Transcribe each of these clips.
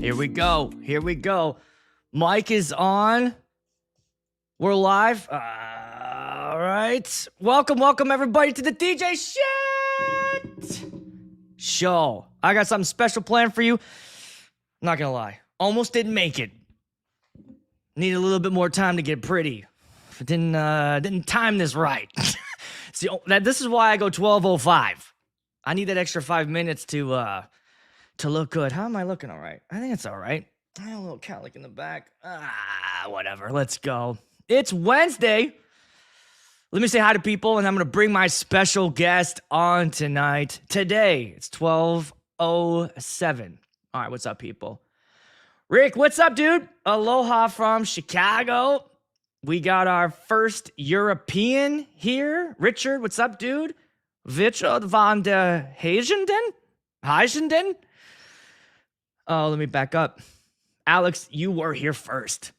Here we go. Here we go. Mic is on. We're live. All right. Welcome everybody to the DJ Shit Show. I got something special planned for you. Not gonna lie. Almost didn't make it. Need a little bit more time to get pretty. Didn't time this right. See, this is why I go 12:05. I need that extra 5 minutes to look good. How am I looking? All right. I think it's all right. I have a little cowlick in the back. Whatever. Let's go. It's Wednesday. Let me say hi to people, and I'm going to bring my special guest on tonight. Today, it's 12:07. All right, what's up, people? Rick, what's up, dude? Aloha from Chicago. We got our first European here. Richard, what's up, dude? Richard van der Heijenden? Oh, let me back up. Alex, you were here first.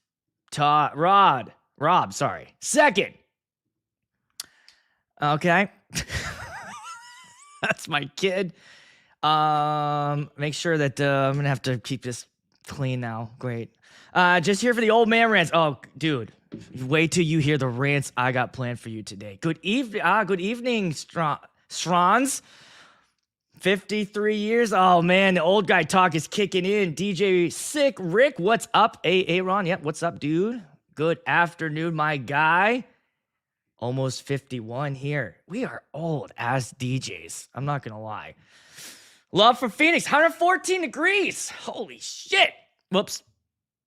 Rob, sorry. Second. Okay. That's my kid. Make sure that I'm going to have to keep this clean now. Great. Just here for the old man rants. Oh, dude. Wait till you hear the rants I got planned for you today. Good evening, Strons. 53 years. Oh, man, the old guy talk is kicking in. DJ Sick Rick, what's up? Aaron, yep, what's up, dude? Good afternoon, my guy. Almost 51 here. We are old as DJs. I'm not going to lie. Love from Phoenix, 114 degrees. Holy shit. Whoops.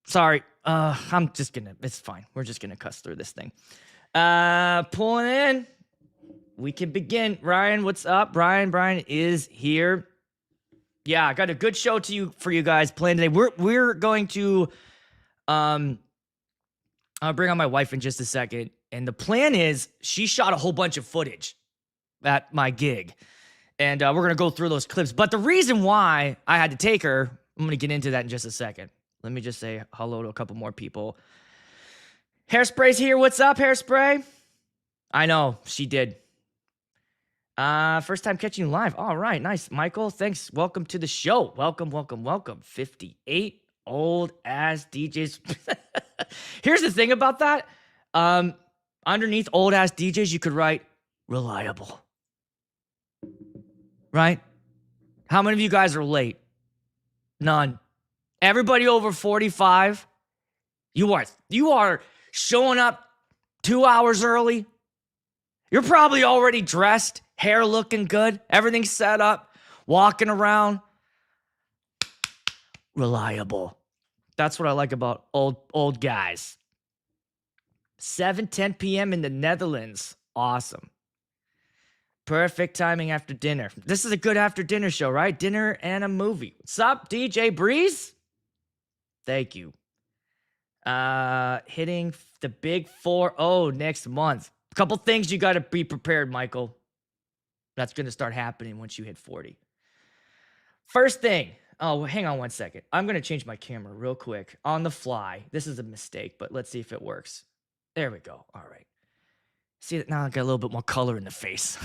Sorry. I'm just going to, it's fine. We're just going to cuss through this thing. Pulling in. We can begin. Ryan, what's up? Brian is here. Yeah, I got a good show for you guys planned today. We're going to I'll bring on my wife in just a second. And the plan is she shot a whole bunch of footage at my gig. And we're going to go through those clips. But the reason why I had to take her, I'm going to get into that in just a second. Let me just say hello to a couple more people. Hairspray's here. What's up, Hairspray? I know, she did. First time catching you live. All right, nice. Michael, thanks. Welcome to the show. Welcome. 58 old ass DJs. Here's the thing about that. Underneath old ass DJs, you could write reliable. Right? How many of you guys are late? None. Everybody over 45, you are showing up 2 hours early. You're probably already dressed, hair looking good, everything's set up, walking around. Reliable. That's what I like about old guys. 7:10 p.m. in the Netherlands. Awesome. Perfect timing after dinner. This is a good after dinner show, right? Dinner and a movie. What's up, DJ Breeze? Thank you. Hitting the big 4-0 next month. A couple things you got to be prepared, Michael. That's going to start happening once you hit 40. First thing. Oh, hang on one second. I'm going to change my camera real quick on the fly. This is a mistake, but let's see if it works. There we go. All right. See that now I got a little bit more color in the face.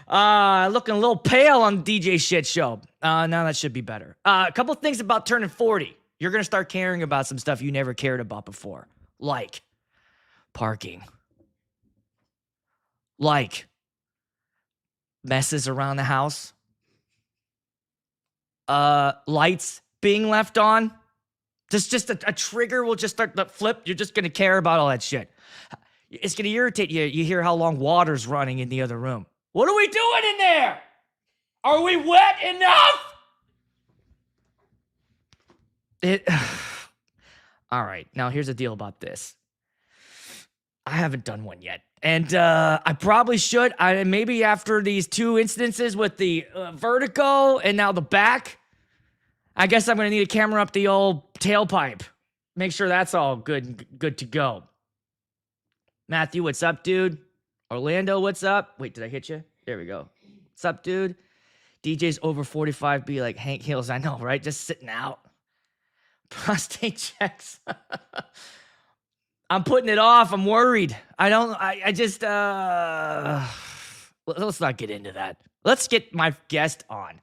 Looking a little pale on the DJ Shit Show. Now that should be better. A couple things about turning 40. You're going to start caring about some stuff you never cared about before. Like parking. Like messes around the house. Lights being left on. Just a trigger will just start to flip. You're just going to care about all that shit. It's going to irritate you. You hear how long water's running in the other room. What are we doing in there? Are we wet enough? All right. Now, here's the deal about this. I haven't done one yet. And I probably should. Maybe after these two incidences with the vertigo and now the back, I guess I'm going to need a camera up the old tailpipe. Make sure that's all good to go. Matthew, what's up, dude? Orlando, what's up? Wait, did I hit you? There we go. What's up, dude? DJs over 45 be like Hank Hills. I know, right? Just sitting out. Prostate checks. I'm putting it off. I'm worried. I just, let's not get into that. Let's get my guest on.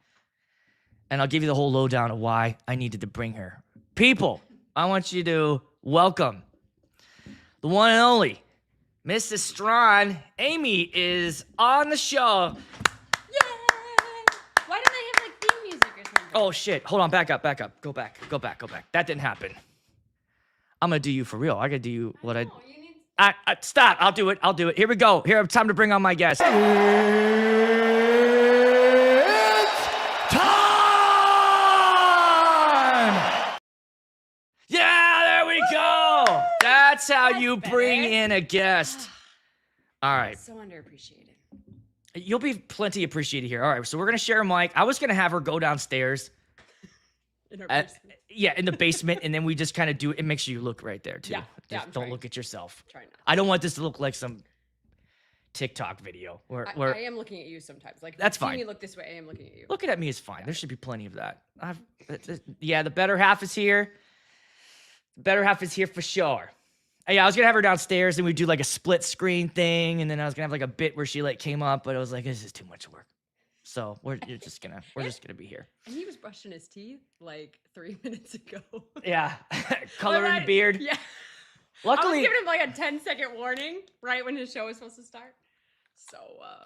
and I'll give you the whole lowdown of why I needed to bring her. People, I want you to welcome the one and only Mrs. Strawn. Amy is on the show. Yay! Why didn't I have like theme music or something? Oh shit! Hold on, back up. Go back. That didn't happen. I'm gonna do you for real. I gotta do you what I. Stop. I'll do it. Here we go. Here, time to bring on my guest. It's time! Yeah, there we go. That's how you bring in a guest. All right. So underappreciated. You'll be plenty appreciated here. All right, so we're gonna share a mic. I was gonna have her go downstairs. In our basement. Yeah, in the basement, and then we just kind of do it. It makes you look right there too. Yeah, Just I'm don't trying. look at yourself. Try not. I don't want this to look like some TikTok video where I am looking at you sometimes. Like, That's if you see fine. me look this way, I am looking at you. looking at me is fine. There should be plenty of that. Yeah, the better half is here. The better half is here for sure. Yeah, I was gonna have her downstairs and we'd do like a split screen thing, and then I was gonna have like a bit where she like came up, but I was like, this is too much work. So we're just gonna be here. And he was brushing his teeth like 3 minutes ago. Yeah, coloring the beard. Yeah. Luckily, I was giving him like a 10-second warning right when his show was supposed to start. So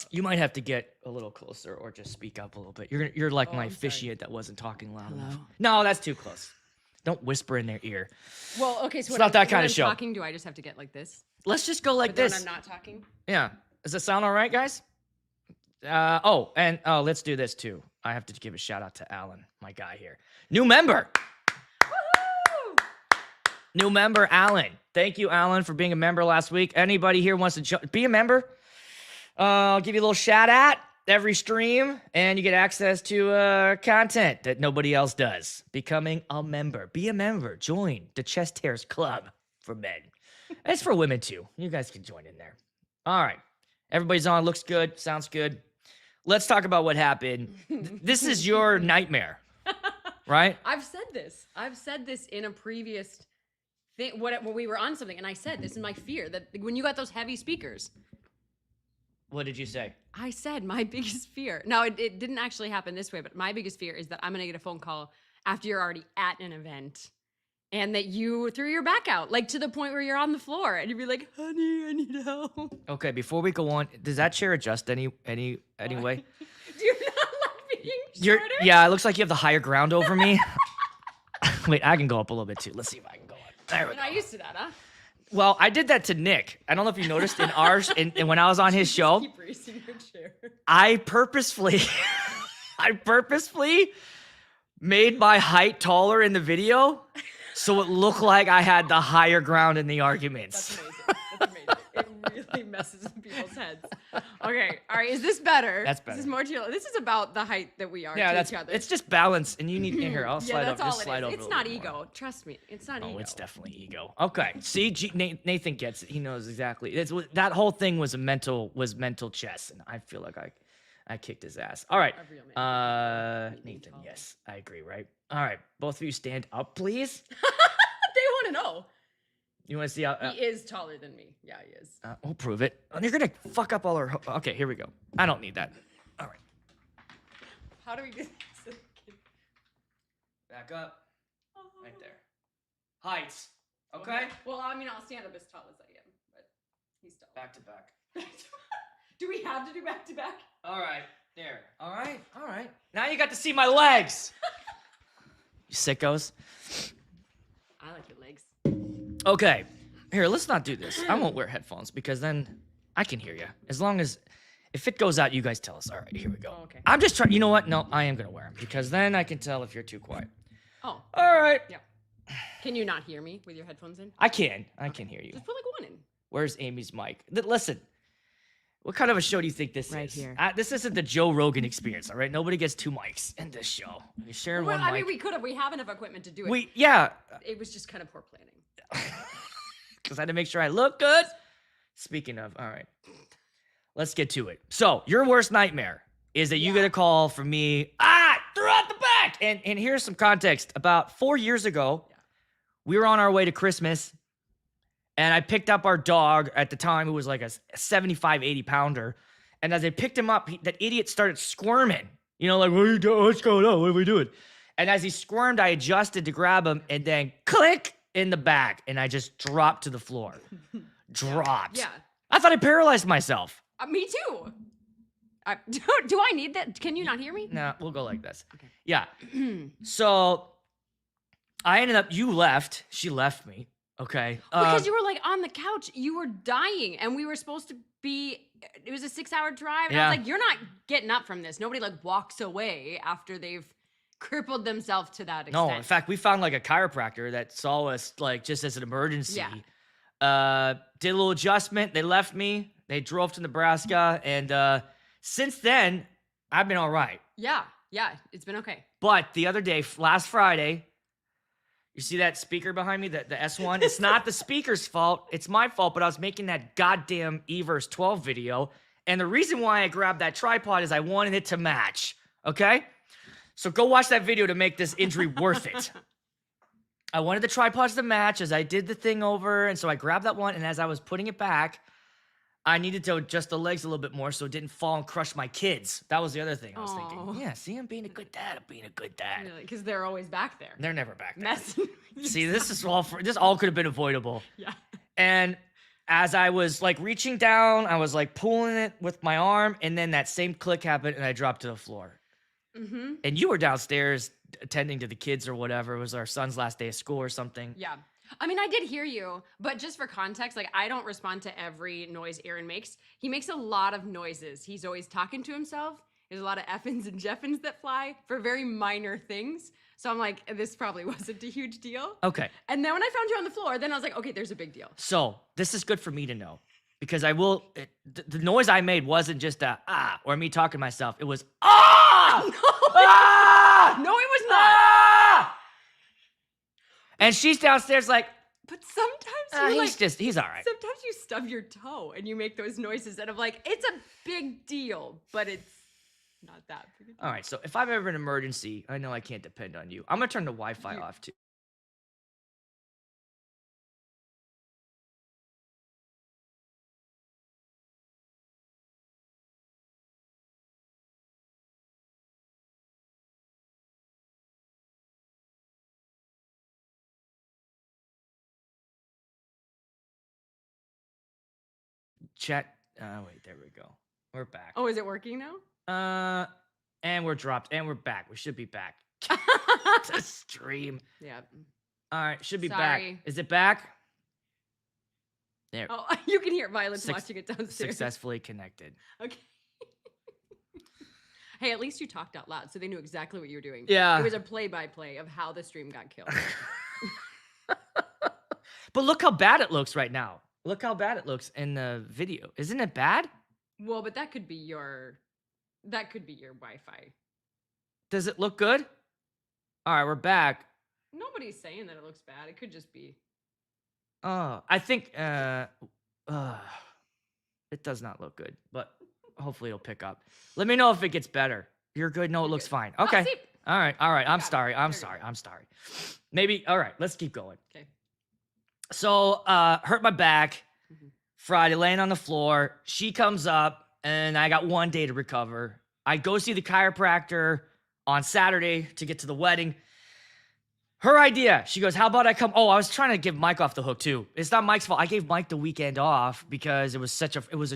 you might have to get a little closer or just speak up a little bit. You're like my I'm sorry. officiant that wasn't talking loud Hello? enough. No, that's too close. Don't whisper in their ear. well, okay. So It's not that kind of I'm show. Talking, do I just have to get like this? Let's just go like But then this. I'm not talking. Yeah. Does that sound all right, guys? Let's do this too. I have to give a shout out to Alan, my guy here. New member. Woohoo! New member, Alan. Thank you, Alan, for being a member last week. Anybody here wants to be a member? I'll give you a little shout out every stream, and you get access to content that nobody else does. Becoming a member. Be a member. Join the Chest Hairs Club for men. It's for women too. You guys can join in there. All right. Everybody's on. Looks good. Sounds good. Let's talk about what happened. This is your nightmare, right? I've said this in a previous thing. When we were on something, and I said this is my fear that when you got those heavy speakers. What did you say? I said my biggest fear. No, it didn't actually happen this way, but my biggest fear is that I'm gonna get a phone call after you're already at an event, and that you threw your back out, like to the point where you're on the floor, and you'd be like, "Honey, I need help." Okay, before we go on, does that chair adjust anyway? Do you not like being You're shorter? yeah, it looks like you have the higher ground over me. Wait, I can go up a little bit too. Let's see if I can go up. There we You're go. not used to that, huh? Well, I did that to Nick. I don't know if you noticed in ours, and when I was on his show, Keep raising your chair. I purposefully made my height taller in the video, so it looked like I had the higher ground in the arguments. That's amazing. That's amazing. It really messes with people's heads. Okay, all right. Is this better? That's better. This is more chill. This is about the height that we are Yeah, to that's each other. it's just balance, and you need in here. I'll yeah, slide that's over. all Just slide it over. is. It's a not little more. ego. Trust me. It's not ego. Oh, it's definitely ego. Okay, see, Nathan gets it. He knows exactly. That whole thing was mental chess, and I feel like I kicked his ass. All right, A real man. Nathan. Yes, I agree. Right. All right, both of you stand up, please. They want to know. You want to see how? He is taller than me. Yeah, he is. We'll prove it. And you're gonna fuck up all our. Okay, here we go. I don't need that. All right, How do we do this? back up. Right there. Heights. Okay. Well, I mean, I'll stand up as tall as I am, but he's tall. Back to back. Do we have to do back to back? All right. There. All right. All right. Now you got to see my legs. You sickos. I like your legs. Okay. Here, let's not do this. I won't wear headphones because then I can hear you. As long as if it goes out, you guys tell us. All right, here we go. Oh, okay. I'm just trying. You know what? No, I am gonna wear them because then I can tell if you're too quiet. Oh. All right. Yeah. Can you not hear me with your headphones in? I can hear you. Just put like one in. Where's Amy's mic? Listen. What kind of a show do you think this Right is? here. This isn't the Joe Rogan experience, all right? Nobody gets two mics in this show. You're sharing Well, one I mic. mean, we could have. We have enough equipment to do it. Yeah. It was just kind of poor planning. Because I had to make sure I look good. Speaking of, all right. Let's get to it. So, your worst nightmare is that you get a call from me, threw out the back. And here's some context. About 4 years ago, we were on our way to Christmas, and I picked up our dog at the time, who was like a 75, 80 pounder. And as I picked him up, that idiot started squirming. You know, like, what are you doing? What's going on? What are we doing? And as he squirmed, I adjusted to grab him and then click in the back. And I just dropped to the floor. Dropped. Yeah. I thought I paralyzed myself. Me too. Do I need that? Can you not hear me? Nah, we'll go like this. Okay. Yeah. So I ended up, you left. She left me. Okay. Because you were like on the couch, you were dying, and we were supposed to be. It was a 6-hour drive. And I was like, you're not getting up from this. Nobody like walks away after they've crippled themselves to that extent. No, in fact, we found like a chiropractor that saw us like just as an emergency. Yeah. Did a little adjustment. They left me. They drove to Nebraska, and since then, I've been all right. Yeah, it's been okay. But the other day, last Friday, you see that speaker behind me, the S1? It's not the speaker's fault. It's my fault, but I was making that goddamn Everse 12 video. And the reason why I grabbed that tripod is I wanted it to match, okay? So go watch that video to make this injury worth it. I wanted the tripods to match as I did the thing over, and so I grabbed that one, and as I was putting it back, I needed to adjust the legs a little bit more so it didn't fall and crush my kids. That was the other thing I was thinking. Yeah, see, I'm being a good dad. I'm being a good dad. Because they're always back there. They're never back there. Messing. See, this all could have been avoidable. Yeah. And as I was like reaching down, I was like pulling it with my arm, and then that same click happened, and I dropped to the floor. Mm-hmm. And you were downstairs attending to the kids or whatever. It was our son's last day of school or something. Yeah. I mean, I did hear you, but just for context, like I don't respond to every noise Aaron makes. He makes a lot of noises. He's always talking to himself. There's a lot of effins and jeffins that fly for very minor things. So I'm like, this probably wasn't a huge deal. Okay. And then when I found you on the floor, then I was like, okay, there's a big deal. So this is good for me to know because the noise I made wasn't just a or me talking to myself. It was ah! No, Ah! no, it was not. Ah! And she's downstairs like, But sometimes you're he's all right. Sometimes you stub your toe and you make those noises and I'm like, it's a big deal, but it's not that big a deal. All right, so if I'm ever in an emergency, I know I can't depend on you. I'm gonna turn the Wi-Fi off too. Chat. Wait, there we go. We're back. Oh, is it working now? And we're dropped, and we're back. We should be back. To stream. Yeah. All right, should be Sorry. back. Is it back? There. Oh, you can hear Violet's watching it downstairs. Successfully connected. Okay. Hey, at least you talked out loud, so they knew exactly what you were doing. Yeah. It was a play-by-play of how the stream got killed. But look how bad it looks right now. Look how bad it looks in the video. Isn't it bad? Well, but that could be your Wi-Fi. Does it look good? All right, we're back. Nobody's saying that it looks bad. It could just be. Oh, I think it does not look good, but hopefully it'll pick up. Let me know if it gets better. You're good? No, it looks fine. Okay. see. All right. I'm sorry. I'm There you sorry. I'm sorry. Maybe. All right. Let's keep going. Okay. So, hurt my back Mhm. Friday, laying on the floor. She comes up, and I got one day to recover. I go see the chiropractor on Saturday to get to the wedding. Her idea. She goes, how about I come? Oh, I was trying to give Mike off the hook too. It's not Mike's fault. I gave Mike the weekend off because it was a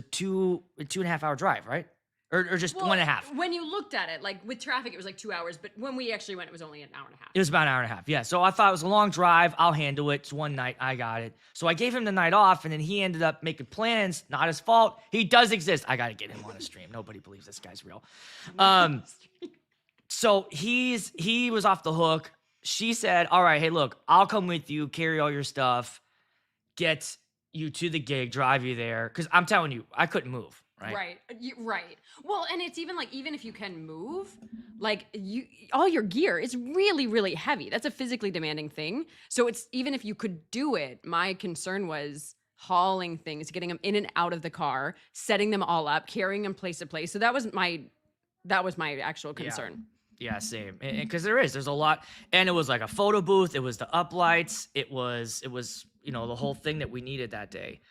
2.5 hour drive, right? Or just Well, 1.5. When you looked at it, like with traffic, it was like 2 hours, but when we actually went, it was only an hour and a half. It was about an hour and a half. Yeah. So I thought it was a long drive. I'll handle it. It's one night. I got it. So I gave him the night off, and then he ended up making plans. Not his fault. He does exist. I got to get him on a stream. Nobody believes this guy's real. So he was off the hook. She said, all right, hey, look, I'll come with you, carry all your stuff, get you to the gig, drive you there. Because I'm telling you, I couldn't move. Right. Right. Well, and it's even like, even if you can move, like all your gear is really, really heavy. That's a physically demanding thing. So it's, even if you could do it, my concern was hauling things, getting them in and out of the car, setting them all up, carrying them place to place. So that was my actual concern. Yeah, same. Because there's a lot. And it was like a photo booth. It was the uplights. It was, the whole thing that we needed that day.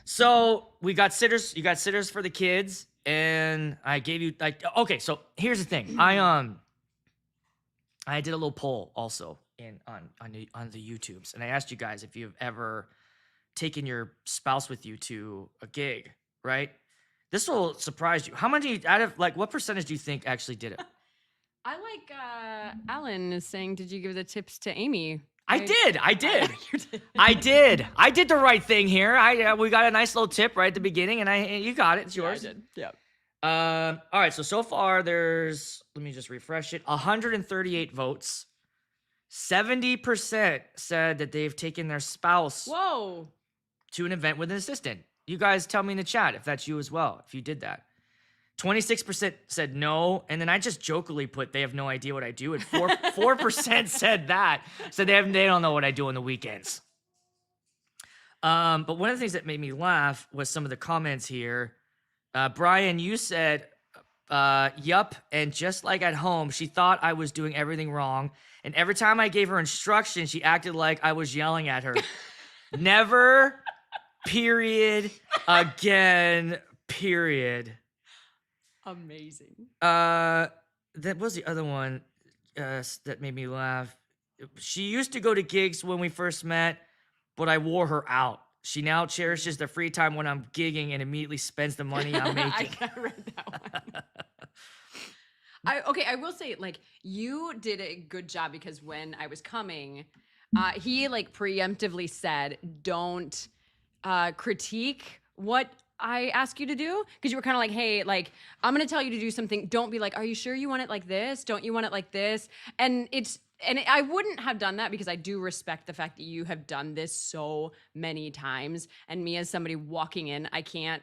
So we got sitters. You got sitters for the kids. and I gave you like, okay, so here's the thing. I did a little poll also on the YouTubes, and I asked you guys if you've ever taken your spouse with you to a gig, right? This will surprise you. How many out of like what percentage do you think actually did it? I like Alan is saying, did you give the tips to Amy? I did. You did. I did the right thing here. We got a nice little tip right at the beginning, and you got it. It's yours. Yeah, I did. Yeah. All right. So far, there's, let me just refresh it, 138 votes. 70% said that they've taken their spouse Whoa. to an event with an assistant. You guys tell me in the chat if that's you as well, if you did that. 26% said no, and then I just jokingly put they have no idea what I do, and 4% said that, so they don't know what I do on the weekends. But one of the things that made me laugh was some of the comments here. Brian, you said, yup, and just like at home, she thought I was doing everything wrong, and every time I gave her instructions, she acted like I was yelling at her. Never, period, again, period. Amazing. That was the other one that made me laugh. She used to go to gigs when we first met, but I wore her out. She now cherishes the free time when I'm gigging and immediately spends the money I'm making. I read that one. I will say, like, you did a good job because when I was coming, he like preemptively said, don't critique what I ask you to do, because you were kind of like, hey, like, I'm gonna tell you to do something. Don't be like, are you sure you want it like this? Don't you want it like this? And I wouldn't have done that because I do respect the fact that you have done this so many times. And me as somebody walking in, I can't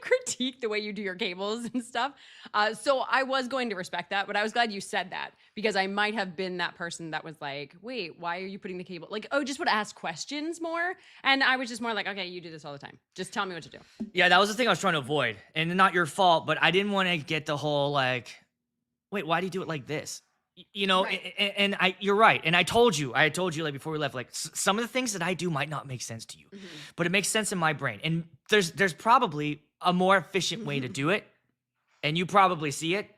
critique the way you do your cables and stuff. So I was going to respect that, but I was glad you said that because I might have been that person that was like, wait, why are you putting the cable? Like, oh, just would ask questions more. And I was just more like, okay, you do this all the time. Just tell me what to do. Yeah, that was the thing I was trying to avoid. And not your fault, but I didn't want to get the whole like, wait, why do you do it like this? You know, Right. and you're right. And I told you like before we left, like some of the things that I do might not make sense to you, but it makes sense in my brain. And there's probably a more efficient way to do it. And you probably see it,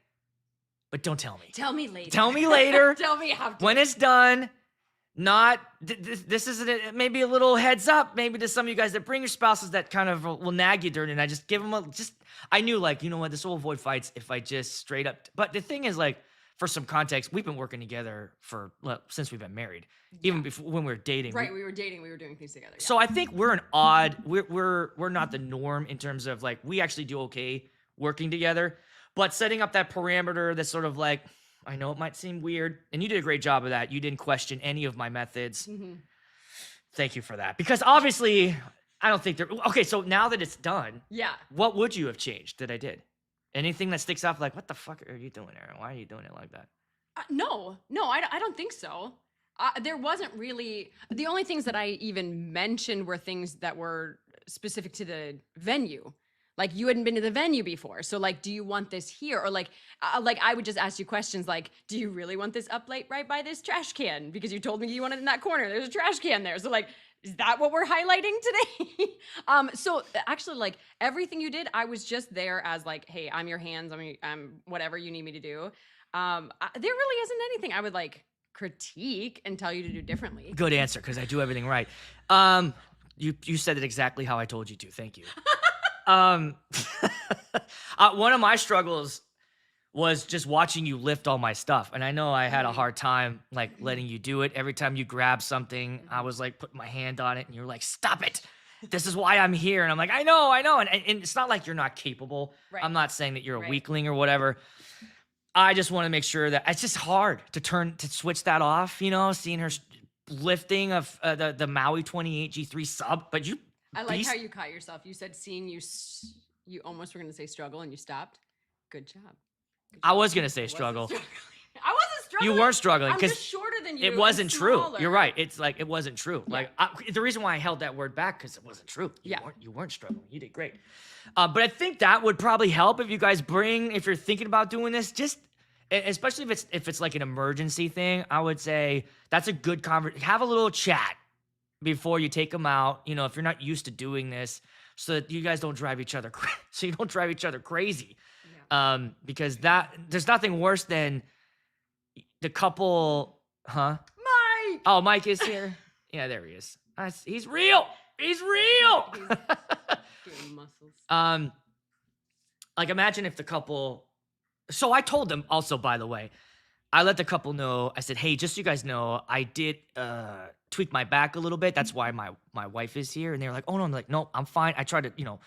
but don't tell me. Tell me later. Tell me later. Tell me after. When it's done. Not, this is maybe a little heads up, maybe to some of you guys that bring your spouses that kind of will nag you during it. And I just give them I knew like, you know what, this will avoid fights if I just straight up. But the thing is like, for some context, we've been working together since we've been married, even before when we were dating. Right, we were dating, we were doing things together. Yeah. So I think we're we're not the norm in terms of like, we actually do okay working together, but setting up that parameter that's sort of like, I know it might seem weird, and you did a great job of that. You didn't question any of my methods. Thank you for that, because obviously I don't think okay. So now that it's done, Yeah. what would you have changed that I did? Anything that sticks out like, what the fuck are you doing, Aaron? Why are you doing it like that? No, I don't think so. There wasn't really, the only things that I even mentioned were things that were specific to the venue. Like you hadn't been to the venue before. So like, do you want this here? Or like I would just ask you questions like, do you really want this up late right by this trash can? Because you told me you want it in that corner. There's a trash can there. So like, is that what we're highlighting today? So actually like everything you did, I was just there as like, hey, I'm your hands. I'm whatever you need me to do. There really isn't anything I would like critique and tell you to do differently. Good answer, because I do everything right. You said it exactly how I told you to. Thank you. One of my struggles was just watching you lift all my stuff. And I know I had a hard time like letting you do it. Every time you grab something, I was like putting my hand on it and you're like, stop it. This is why I'm here. And I'm like, I know. And it's not like you're not capable. Right. I'm not saying that you're a weakling or whatever. I just want to make sure that it's just hard to switch that off, you know, seeing her lifting of the Maui 28 G3 sub, but you I like how you caught yourself. You said seeing you almost were going to say struggle and you stopped. Good job. I was going to say struggle. I wasn't struggling. You weren't struggling. I'm just shorter than you. It wasn't true. Smaller. You're right. It's like, it wasn't true. Yeah. Like the reason why I held that word back, because it wasn't true. You weren't struggling. You did great. But I think that would probably help if you guys if you're thinking about doing this, just, especially if it's like an emergency thing, I would say that's a good conversation. Have a little chat before you take them out. You know, if you're not used to doing this, so that you guys don't drive each other crazy. Yeah. Because there's nothing worse than the couple, huh? Mike. Oh, Mike is here. Yeah, there he is. He's real. He's real. Doing muscles. Like imagine if the couple. So I told them also, by the way, I let the couple know. I said, hey, just so you guys know, I did tweak my back a little bit. That's why my wife is here. And they're like, oh no, I'm like, no, I'm fine. I tried to,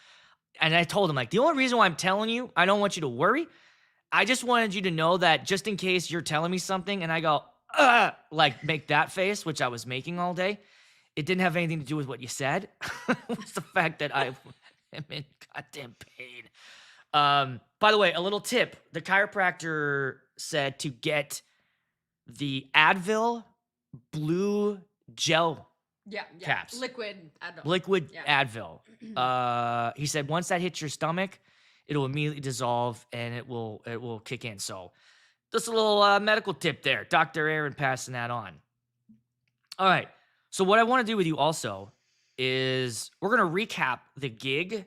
and I told them like, the only reason why I'm telling you, I don't want you to worry. I just wanted you to know that just in case you're telling me something and I go, like make that face, which I was making all day. It didn't have anything to do with what you said. It was the fact that I am in goddamn pain. By the way, a little tip. The chiropractor said to get the Advil blue gel Yeah. caps. Liquid Advil. Liquid Yeah. Advil. He said once that hits your stomach, it'll immediately dissolve and it will kick in. So just a little medical tip there. Dr. Aaron passing that on. All right. So what I want to do with you also is we're going to recap the gig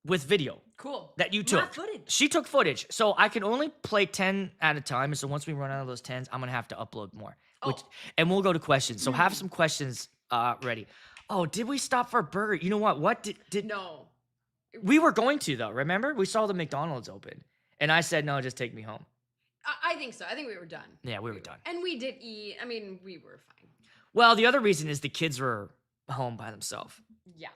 with video Cool. that you My took. footage. She took footage. So I can only play 10 at a time. And so once we run out of those 10s, I'm going to have to upload more. And we'll go to questions. So have some questions ready. Oh, did we stop for a burger? You know what? What did No. we were going to though, remember? We saw the McDonald's open. And I said, no, just take me home. I think so. I think we were done. Yeah, we were done. And we did eat. I mean, we were fine. Well, the other reason is the kids were home by themselves. Yeah.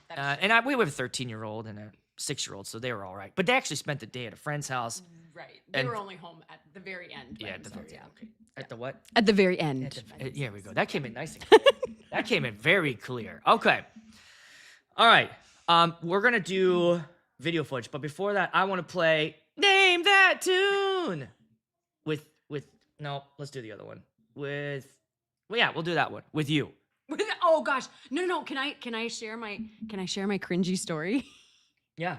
And we have a 13-year-old and a 6-year-old, so they were all right. But they actually spent the day at a friend's house. Right. They And- were only home at the very end. by Yeah, at the themselves, very end. Okay. At the what? At the very end. Here we go. That came in nice and clear. That came in very clear. Okay. All right. We're gonna do video footage, but before that, I want to play Name That Tune with no. Let's do the other one we'll do that one with you. Oh gosh. No. Can I share my cringy story? Yeah.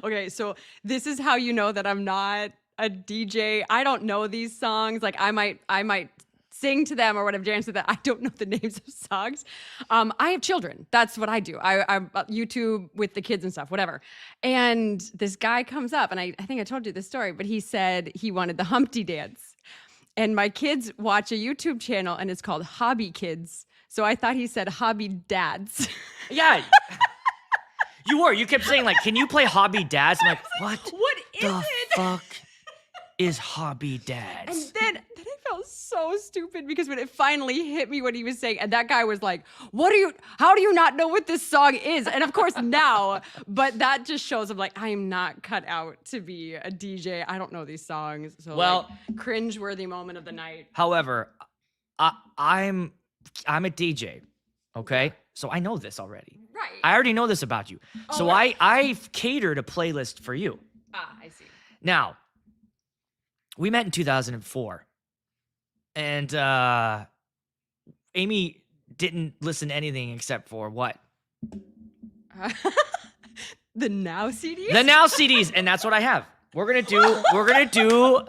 Okay, so this is how you know that I'm not a DJ. I don't know these songs. Like I might sing to them or whatever, dance to that. I don't know the names of songs. I have children. That's what I do. I'm YouTube with the kids and stuff, whatever. And this guy comes up, and I think I told you this story, but he said he wanted the Humpty Dance. And my kids watch a YouTube channel, and it's called Hobby Kids. So I thought he said Hobby Dads. Yeah. You kept saying like, can you play Hobby Dads? I'm like, what? What is the it? fuck is Hobby Dads? And then I felt so stupid because when it finally hit me what he was saying, and that guy was like, how do you not know what this song is? And of course now, but that just shows I'm like, I am not cut out to be a DJ. I don't know these songs. So Well- like, cringe-worthy moment of the night. However, I'm a DJ, okay? So I know this already. Right. I already know this about you. Oh, So right. I've catered a playlist for you. I see. Now, we met in 2004. And Amy didn't listen to anything except for what? The Now CDs? The Now CDs, and that's what I have. We're gonna do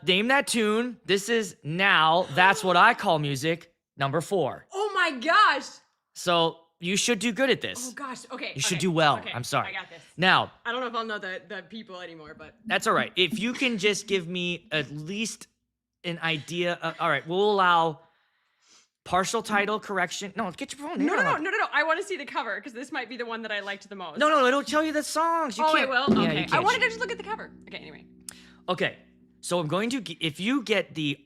Name That Tune. This is Now. That's what I call music. Number 4. Oh my gosh. So you should do good at this. Oh gosh. Okay. You should okay, do well. okay, I'm sorry. I got this. Now, I don't know if I'll know the people anymore, but that's all right. If you can just give me at least an idea. All right, we'll allow partial title correction. No, get your phone. No. I want to see the cover because this might be the one that I liked the most. No, it'll tell you the songs. You Oh, can't. it will? Yeah, Okay. you I can't. wanted to just look at the cover. Okay, anyway. Okay, so I'm going to. If you get the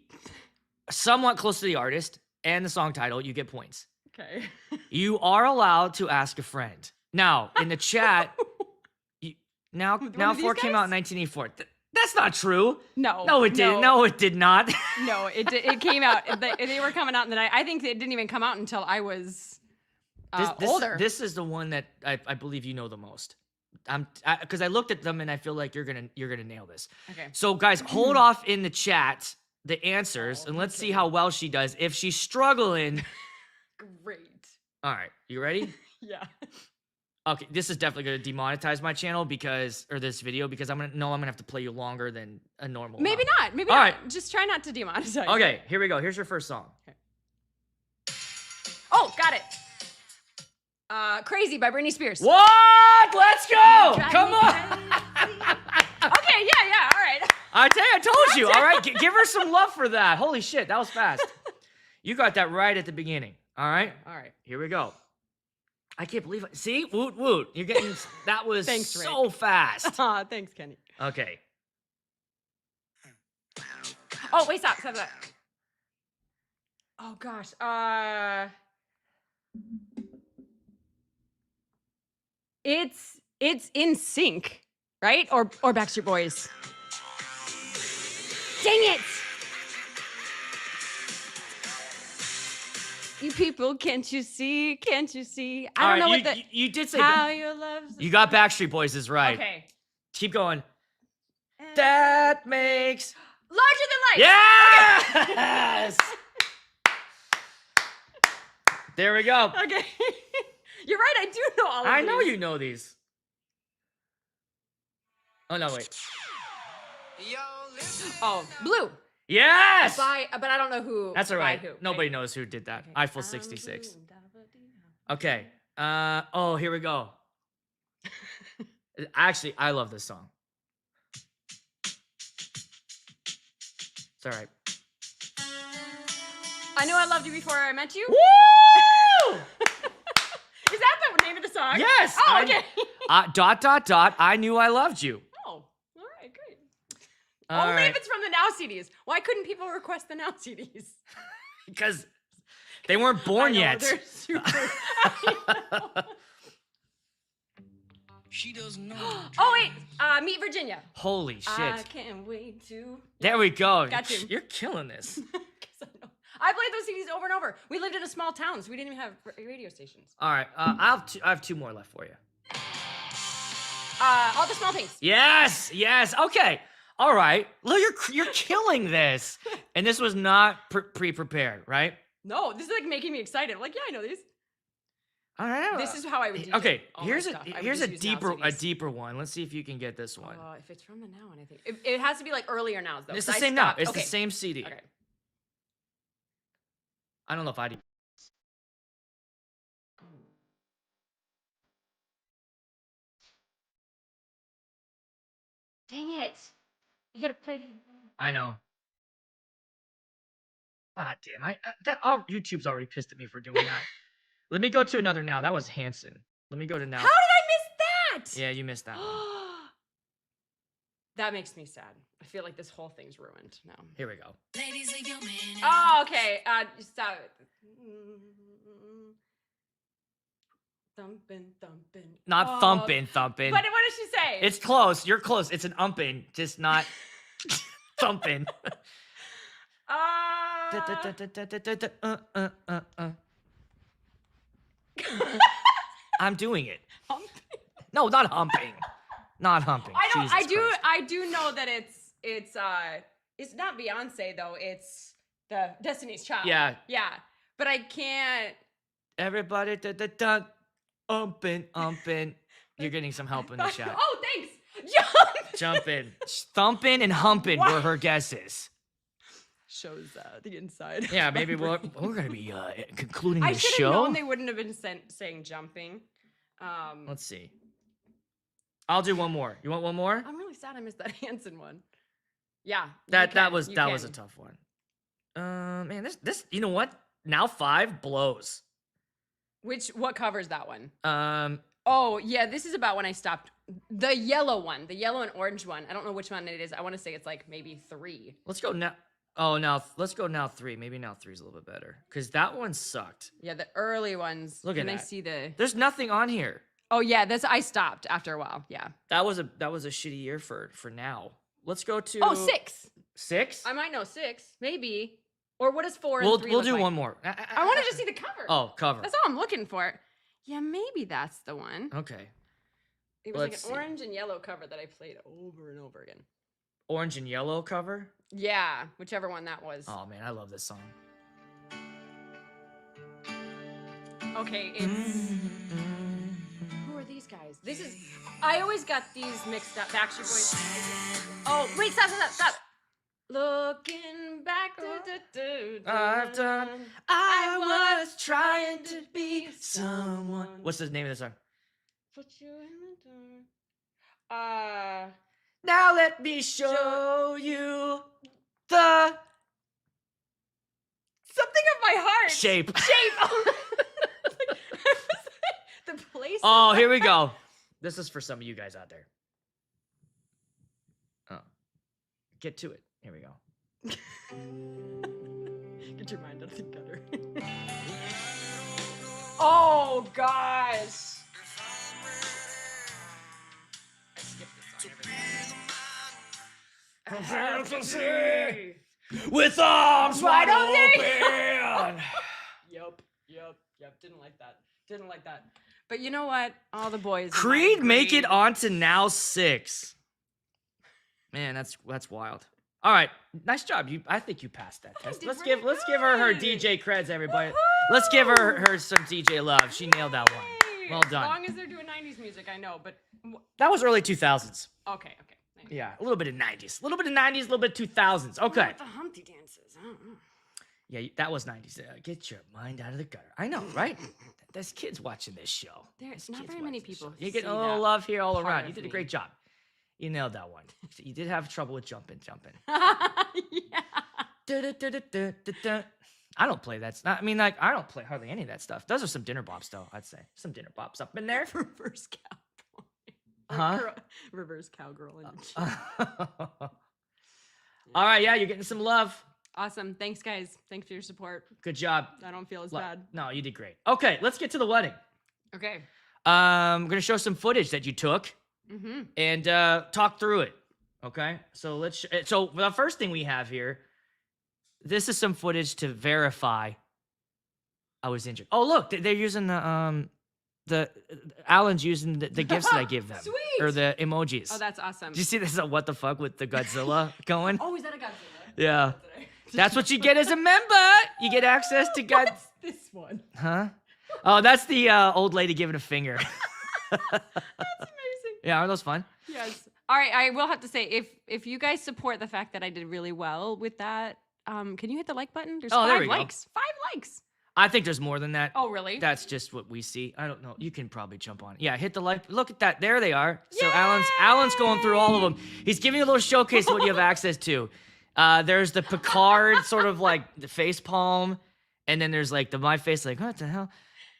somewhat close to the artist and the song title, you get points. Okay. You are allowed to ask a friend. Now, in the chat, now of 4 these came out in guys? 1984. That's not true. No. No, it didn't. No, it did not. No, it came out. They were coming out in the night. I think it didn't even come out until I was older. This is the one that I believe you know the most. Because I looked at them and I feel like you're gonna nail this. Okay. So guys, hold off in the chat the answers and let's see how well she does. If she's struggling, Great. all right, you ready? Yeah. Okay, this is definitely gonna demonetize my channel or this video because I'm gonna have to play you longer than a normal. Maybe amount. not. Maybe All not. right. Just try not to demonetize. Okay, here we go. Here's your first song. Oh, got it. Crazy by Britney Spears. What? Let's go. Drive Come me on. Okay, yeah, all right. I told you. All right, give her some love for that. Holy shit, that was fast. You got that right at the beginning. All right, here we go. I can't believe it. See, woot woot. You're getting that was Thanks, so fast. Aw, thanks, Kenny. Okay. Oh, wait, stop. Oh gosh. It's MCing, right? Or Backstreet Boys. Dang it! You people, can't you see? Can't you see? I don't know what the you did say how your love. you got Backstreet Boys is right. Okay. Keep going. That makes Larger than life. yes. There we go. Okay. You're right. I do know all of I these. know you know these. Oh no, wait. Oh, Blue. Yes. But I don't know who. That's all right. By who. Nobody Okay. knows who did that. Okay. Eiffel 66. Okay. Oh, here we go. Actually, I love this song. It's all right. I knew I loved you before I met you. Woo! Is that the name of the song? Yes. Oh, okay. I knew I loved you. Oh, all right, great. All Only right. if it's from the Now CDs. Why couldn't people request the Now CDs? Because they weren't born I know, yet. They're super. She doesn't know. Oh wait, Meet Virginia. Holy shit. I can't wait to. There we go. Got you. You're killing this. 'Cause I played those CDs over and over. We lived in a small town, so we didn't even have radio stations. All right. I have two more left for you. All the Small Things. Yes. Okay. All right. Look, you're killing this. And this was not pre-prepared, right? No, this is like making me excited. I'm like, yeah, I know these. All right. This is how I would DJ. Okay. all my Here's stuff. I would a just use Now deeper CDs. one. Let's see if you can get this one. If it's from the Now one, I think it has to be like earlier Nows though. It's 'cause the I same now. stopped. It's Okay. the same CD. Okay. I don't know if I'd. Dang it! You gotta play. I know. God damn! YouTube's already pissed at me for doing that. Let me go to another now. That was Hanson. Let me go to now. How did I miss that? Yeah, you missed that one. That makes me sad. I feel like this whole thing's ruined now. Here we go. Ladies, leave your man. Oh, okay. Stop. Thumping. Not Oh, thumping. What does she say? It's close. You're close. It's an umping, just not thumping. I'm doing it. No, not humping. Not humping. I don't. Jesus Christ. I do know that it's not Beyonce though. It's the Destiny's Child. Yeah. Yeah. But I can't. Everybody, umping. You're getting some help in the chat. Oh, thanks. Jump. Jumping, thumping, and humping were her guesses. Shows the inside. Yeah, maybe we're gonna be concluding I the should have show. known they wouldn't have been saying jumping. Let's see. I'll do one more. You want one more? I'm really sad I missed that Hanson one. Yeah. That was a tough one. Man, this you know what? Now 5 blows. What covers that one? Um, Oh yeah, this is about when I stopped. The yellow one, the yellow and orange one. I don't know which one it is. I want to say it's like maybe 3. let's go now. Oh, let's go now 3. Maybe now 3's a little bit better because that one sucked. Yeah, the early ones. Look at Can I that. see the? There's nothing on here. Oh yeah, I stopped after a while. Yeah. That was a shitty year for now. Let's go to Oh, 6. 6. I might know 6, maybe. Or what is 4 We'll and 3 we'll look do like? one more. I want to just see the cover. Oh, cover. That's all I'm looking for. Yeah, maybe that's the one. Okay. It was Let's like see. an orange and yellow cover that I played over and over again. Orange and yellow cover. Yeah, whichever one that was. Oh man, I love this song. Okay, it's who are these guys? This is I always got these mixed up. Backstreet Boys. Oh wait, stop. Looking back, I've done. I was trying to be someone. What's the name of the song? Put you in the dark. Now let me show you the Something of my heart. shape. The place. Oh, here we go. This is for some of you guys out there. Oh, get to it. Here we go. Get your mind out of the gutter. Oh gosh. I skipped this song every time. With arms Wide open. Yep. Didn't like that. But you know what? All the boys. in my Creed make it grade- onto now 6. Man, that's wild. All right, nice job. I think you passed that test. did Let's really give her good. DJ creds, everybody. Let's give her some DJ love. She nailed that one. Yay! Well As done. long as they're doing 90s music, I know. But That was early 2000s. okay. Yeah, a little bit of 90s, a little bit of 2000s. Okay. With the Humpty dances. I don't know. Yeah, that was 90s. Get your mind out of the gutter. I know, right? There's kids watching this show. There's not Kids very many watching this people. show. You see get a little that love here all part around. You of did a me. great job. You nailed that one. You did have trouble with jumping. Yeah. Da-da-da-da-da-da-da. I don't play that. I mean, like, I don't play hardly any of that stuff. Those are some dinner bops, though, I'd say. Some dinner bops up in there. Reverse cowboy. Huh? Reverse cowgirl. And All right, yeah, you're getting some love. awesome. Thanks, guys. Thanks for your support. Good job. I don't feel as Lo- bad. No, you did great. Okay, let's get to the wedding. Okay. I'm gonna show some footage that you took Mm-hmm. and talk through it. Okay, so let's. So the first thing we have here, this is some footage to verify I was injured. Oh, look, they're using the Alan's using the gifts that I give them Sweet. or the emojis. Oh, that's awesome. Did you see this? What the fuck with the Godzilla going? Oh, is that a Godzilla? Yeah, that's what you get as a member. You get access to God. What's this one? Huh? Oh, that's the old lady giving a finger. That's amazing. Yeah, are those fun? Yes. All right. I will have to say, if you guys support the fact that I did really well with that, can you hit the like button? There's Oh, there 5 we go. likes. 5 likes. I think there's more than that. Oh, really? That's just what we see. I don't know. You can probably jump on. Yeah, hit the like. Look at that. There they are. So Alan's going through all of them. He's giving you a little showcase of what you have access to. There's the Picard sort of like the face palm, and then there's like the my face like what the hell,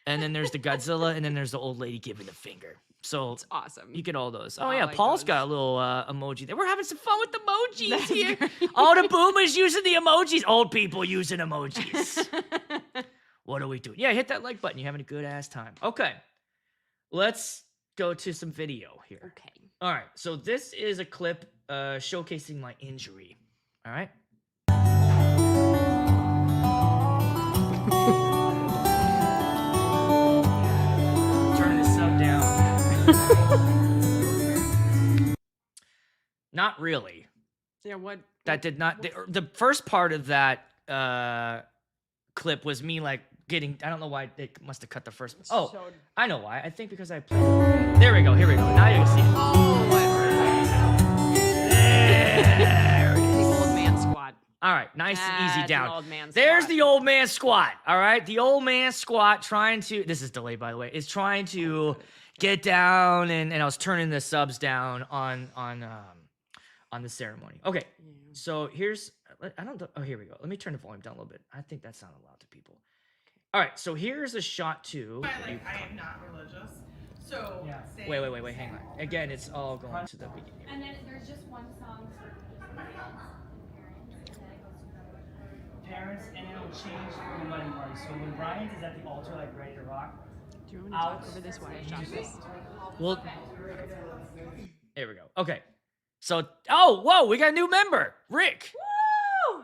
and then there's the Godzilla, and then there's the old lady giving the finger. So It's awesome. you get all those. Oh I yeah, like Paul's those. got a little emoji there. We're having some fun with emojis That's here. great. All the boomers using the emojis. Old people using emojis. What are we doing? Yeah, hit that like button. You're having a good ass time. Okay, let's go to some video here. Okay. All right, so this is a clip showcasing my injury. All right. Turn this up down. Not really. Yeah. What? That did not. The first part of that clip was me like getting. I don't know why they must have cut the first. Oh, showed- I know why. I think because I played. There we go. Here we go. Now you can see it. Oh, There it the is. old man squat. All right, nice and That's easy an down. old man There's squat. the old man squat. All right, the old man squat trying to. This is delayed, by the way. Is trying to get down, and I was turning the subs down on the ceremony. Okay, so here's. I don't. Oh, here we go. Let me turn the volume down a little bit. I think that's not allowed to people. All right, so here's a shot two. I am not religious. So Yeah. say- Wait. Hang on. Again, it's all going to the beginning. And then there's just one song for Parents, and it'll change for the wedding party. So when Brian's is at the altar, like ready to rock. Do you want me to talk over this while I shot this? Well, there we go. Okay. So, whoa, we got a new member, Rick. Woo!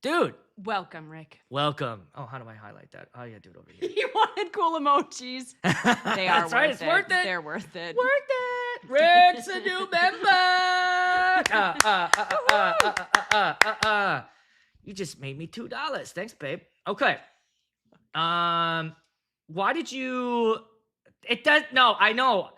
Dude, Welcome, Rick. welcome. Oh, how do I highlight that? Oh, yeah, do it over here. You wanted cool emojis. They are That's right, it's worth it. They're worth it. Worth it. Rick's a new member. You just made me $2. Thanks, babe. Okay. Why did you? It does. No, I know.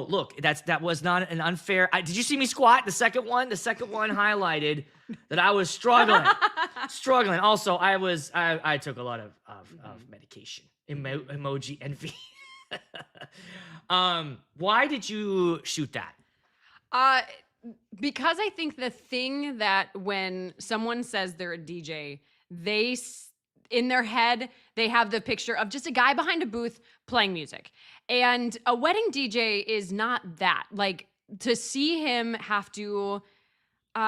Look, that was not an unfair. Did you see me squat? The second one highlighted that I was struggling. Also, I took a lot of medication. Emoji envy. Why did you shoot that? Because I think the thing that when someone says they're a DJ, in their head, they have the picture of just a guy behind a booth playing music. And a wedding DJ is not that. Like, to see him have to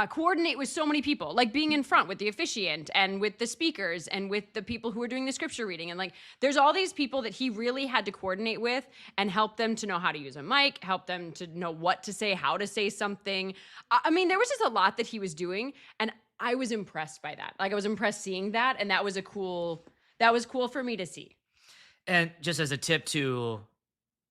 coordinate with so many people, like being in front with the officiant and with the speakers and with the people who are doing the scripture reading. And like, there's all these people that he really had to coordinate with and help them to know how to use a mic, help them to know what to say, how to say something. I mean, there was just a lot that he was doing. And I was impressed by that. Like, I was impressed seeing that. And that was cool for me to see. And just as a tip to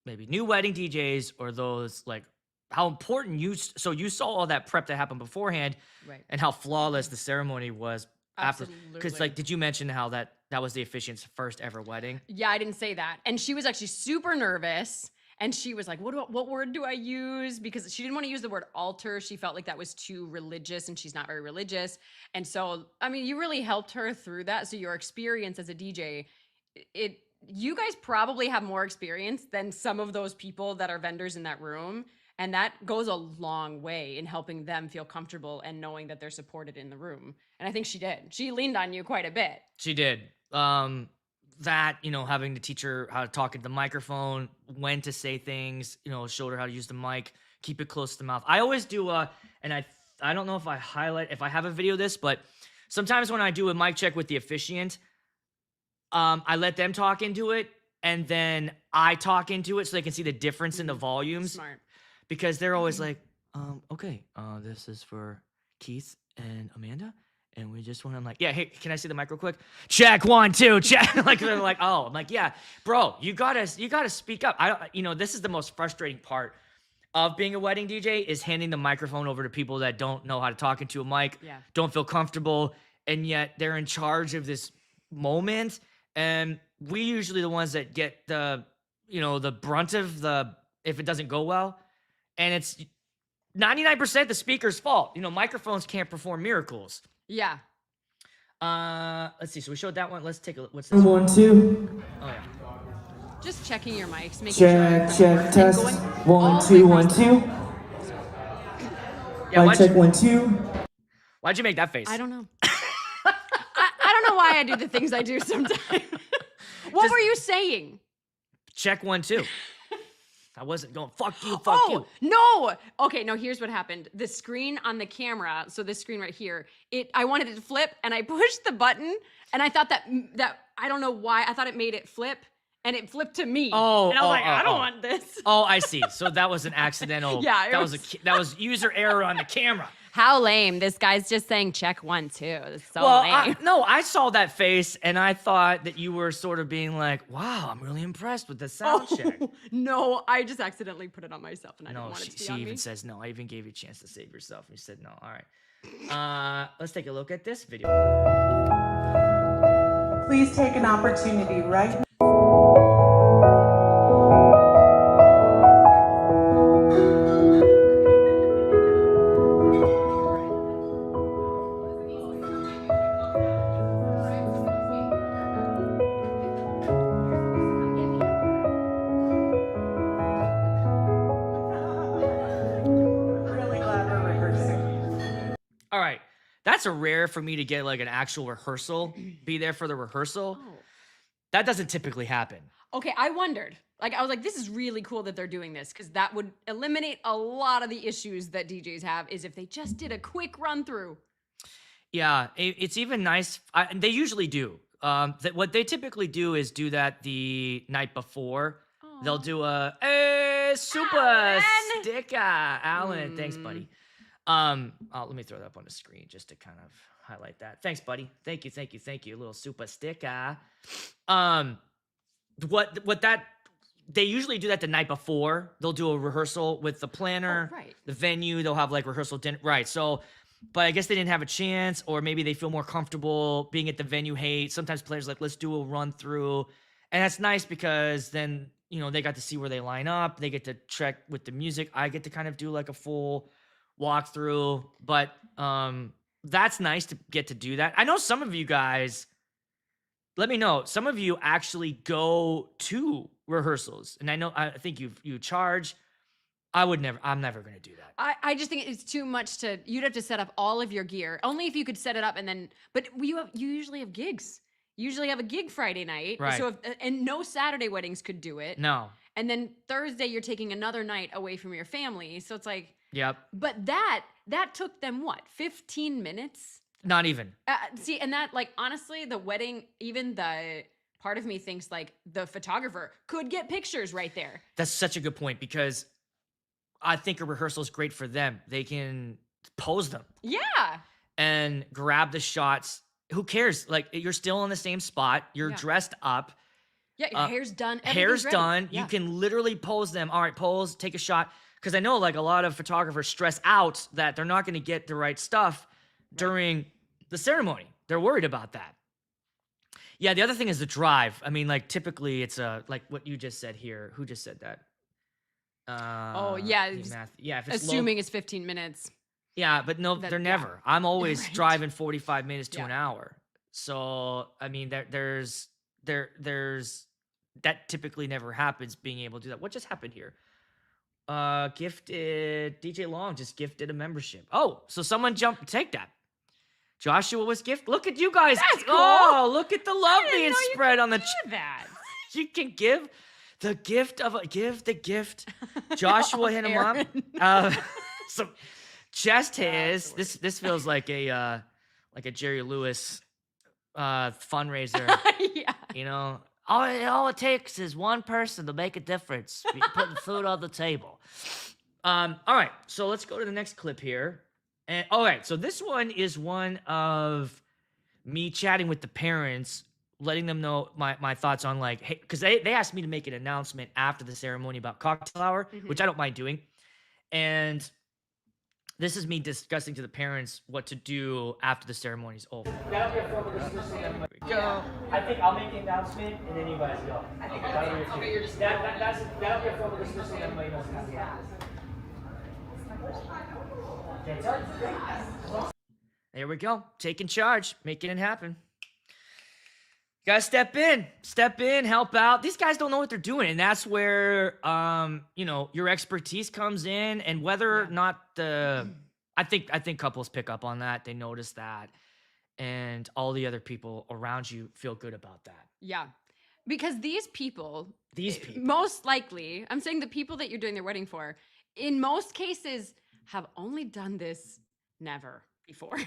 maybe new wedding DJs or those like, how important you saw all that prep that happened beforehand, Right. and how flawless the ceremony was after. Absolutely. Because like, did you mention how that was the officiant's first ever wedding? Yeah, I didn't say that. And she was actually super nervous. And she was like, what word do I use? Because she didn't want to use the word altar. She felt like that was too religious, and she's not very religious. And so, I mean, you really helped her through that. So your experience as a DJ, you guys probably have more experience than some of those people that are vendors in that room. And that goes a long way in helping them feel comfortable and knowing that they're supported in the room. And I think she did. She leaned on you quite a bit. She did. That, having to teach her how to talk into the microphone, when to say things, showed her how to use the mic, keep it close to the mouth. I always do, and I don't know if I have a video of this, but sometimes when I do a mic check with the officiant, I let them talk into it, and then I talk into it so they can see the difference in the volumes. Smart. Because they're always like, okay, this is for Keith and Amanda, and we just want to, I'm like, yeah, hey, can I see the mic real quick? Check 1, 2, check. Like, they're like, oh, I'm like, yeah, bro, you gotta speak up. This is the most frustrating part of being a wedding DJ, is handing the microphone over to people that don't know how to talk into a mic, don't feel comfortable, and yet they're in charge of this moment, and we usually the ones that get the brunt of if it doesn't go well. And it's 99% the speaker's fault. Microphones can't perform miracles. Yeah. Let's see. So we showed that one. Let's take a look. What's this 1, 2. Oh, yeah. Just checking your mics, making Check, sure. check, test. 1, 2, 1, 2. Yeah, Mic check 1, 2. Why'd you make that face? I don't know. I don't know why I do the things I do sometimes. What were you saying? Check 1, 2. I wasn't going, fuck you, fuck you. No. Okay, no, here's what happened. The screen on the camera, so this screen right here, I wanted it to flip, and I pushed the button, and I thought that I don't know why, I thought it made it flip, and it flipped to me. Oh, and I was like, I don't want this. Oh, I see. So that was an accidental. Yeah, that was user error on the camera. How lame. This guy's just saying check 1, 2. It's so lame. I saw that face, and I thought that you were sort of being like, wow, I'm really impressed with the sound check. No, I just accidentally put it on myself, and I didn't No, want it to be she on even me. says no. I even gave you a chance to save yourself, and you said no. All right. Let's take a look at this video. Please take an opportunity right now. Really glad we're rehearsing. All right. That's a rare for me to get like an actual rehearsal, be there for the rehearsal. Oh. That doesn't typically happen. Okay, I wondered. Like, I was like, this is really cool that they're doing this, because that would eliminate a lot of the issues that DJs have, is if they just did a quick run through. Yeah, it's even nice. They usually do. What they typically do is do that the night before. Aw. They'll do a super Alan! sticker. Alan, thanks, buddy. Let me throw that up on the screen just to kind of highlight that. Thanks, buddy. Thank you. A little super sticker. They usually do that the night before. They'll do a rehearsal with the planner, right. the venue. They'll have like rehearsal dinner. Right. So, but I guess they didn't have a chance, or maybe they feel more comfortable being at the venue. Hey, sometimes players like, let's do a run through. And that's nice because then, they got to see where they line up. They get to check with the music. I get to kind of do like a full walkthrough. But that's nice to get to do that. I know some of you guys, let me know, some of you actually go to rehearsals. And I think you charge. I'm never going to do that. I just think it's too much you'd have to set up all of your gear. Only if you could set it up and then, but you usually have gigs. You usually have a gig Friday night. Right. So and no Saturday weddings could do it. No. And then Thursday you're taking another night away from your family. So it's like, Yep. but that took them what, 15 minutes? Not even. See, and that, like, honestly, the wedding, even the part of me thinks like the photographer could get pictures right there. That's such a good point because I think a rehearsal is great for them. They can pose them. Yeah. And grab the shots. Who cares? Like, you're still in the same spot. You're dressed up. Yeah, your hair's done. Hair's everything's ready. done. Yeah. You can literally pose them. All right, pose, take a shot. Because I know, like, a lot of photographers stress out that they're not going to get the right stuff during the ceremony. They're worried about that. Yeah, the other thing is the drive. I mean, like, typically it's like what you just said here. Who just said that? Oh, yeah. Yeah, if it's Assuming it's 15 minutes. Yeah, but no, they're never. Yeah. I'm always Right. driving 45 minutes to Yeah. an hour. So, I mean, there's that typically never happens, being able to do that. What just happened here? Gifted, DJ Long just gifted a membership. Oh, so someone take that. Joshua was Look at you guys. That's cool. Oh, look at the love didn't being know you spread on the do that. You can give the gift of the gift. Joshua hit him up. Aaron. So chest hairs. This feels like a Jerry Lewis fundraiser. Yeah. You know, all it takes is one person to make a difference. Putting food on the table. All right, so let's go to the next clip here. And all right, so this one is one of me chatting with the parents, letting them know my thoughts on, like, hey, because they asked me to make an announcement after the ceremony about cocktail hour, which I don't mind doing. And this is me discussing to the parents what to do after the ceremony's over. That'll be a formal discussion. There we go. I think I'll make the announcement and then you guys go. I think that'll be a formal discussion. Everybody knows how to There we go. Taking charge, making it happen. You gotta step in, help out. These guys don't know what they're doing, and that's where your expertise comes in. And whether or not I think couples pick up on that. They notice that, and all the other people around you feel good about that. Yeah. Because these people, These most likely, I'm saying the people that you're doing their wedding for, in most cases, have only done this never before.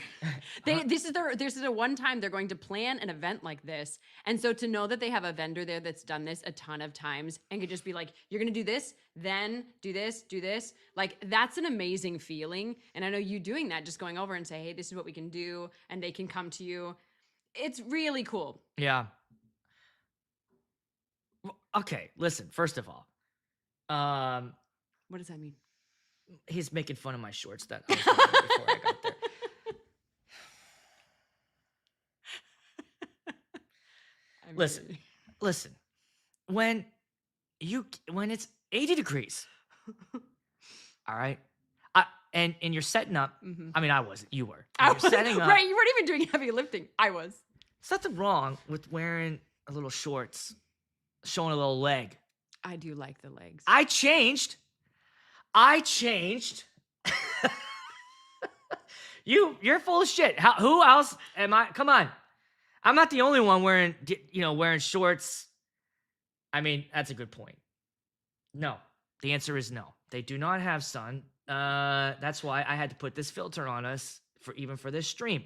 This is a one time they're going to plan an event like this. And so to know that they have a vendor there that's done this a ton of times and could just be like, you're going to do this, then do this, like, that's an amazing feeling. And I know you doing that, just going over and say, hey, this is what we can do. And they can come to you. It's really cool. Yeah. Okay, listen, first of all, What does that mean? he's making fun of my shorts that I was wearing before I got there. Listen. When it's 80 degrees, all right, and you're setting up. I mean, I wasn't. You were. You're setting up. Right, you weren't even doing heavy lifting. I was. There's nothing wrong with wearing a little shorts, showing a little leg. I do like the legs. I changed. You're full of shit. Who else am I? Come on. I'm not the only one wearing shorts. I mean, that's a good point. No. The answer is no. They do not have sun. That's why I had to put this filter on us for this stream.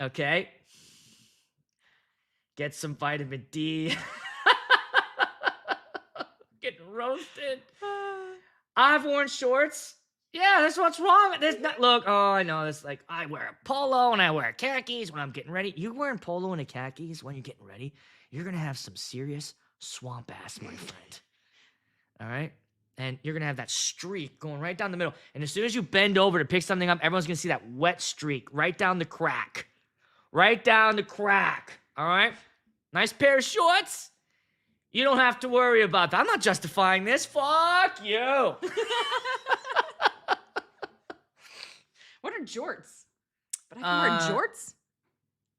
Okay? Get some vitamin D. Getting roasted. I've worn shorts. Yeah, that's what's wrong. There's not. Look, oh, I know. It's like I wear a polo and I wear khakis when I'm getting ready. You wearing polo and a khakis when you're getting ready, you're gonna have some serious swamp ass, my friend. All right, and you're gonna have that streak going right down the middle. And as soon as you bend over to pick something up, everyone's gonna see that wet streak right down the crack, right down the crack. All right, nice pair of shorts. You don't have to worry about that. I'm not justifying this. Fuck you. What are jorts? But I can wear jorts?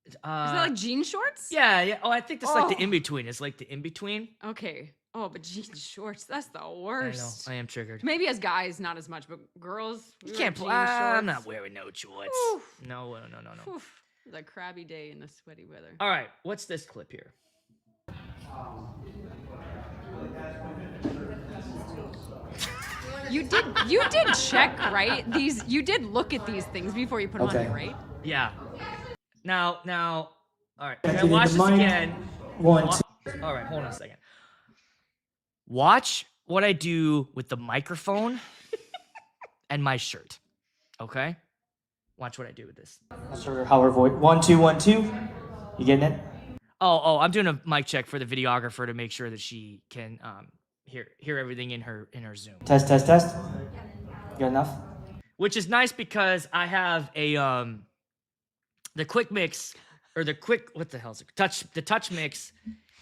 Is that like jean shorts? Yeah. Oh, I think that's like the in-between. It's like the in-between. Okay. Oh, but jean shorts, that's the I know. worst. I am triggered. Maybe as guys, not as much, but girls, we You wear can't jean play. I'm shorts. not wearing no shorts. Oof. No. Oof. It's a crabby day in the sweaty weather. All right. What's this clip here? You did check, right? You did look at these things before you put them on Okay. there, right? Yeah. Now. All right. Can I Activate watch the this mic. again? 1, 2. All right. Hold on a second. Watch what I do with the microphone and my shirt. Okay. Watch what I do with this. Not sure how her voice. 1, 2, 1, 2. You getting it? Oh, I'm doing a mic check for the videographer to make sure that she can hear everything in her Zoom. Test, test, test. Good enough? Which is nice because I have a the quick mix or the quick what the hell is it? The touch mix.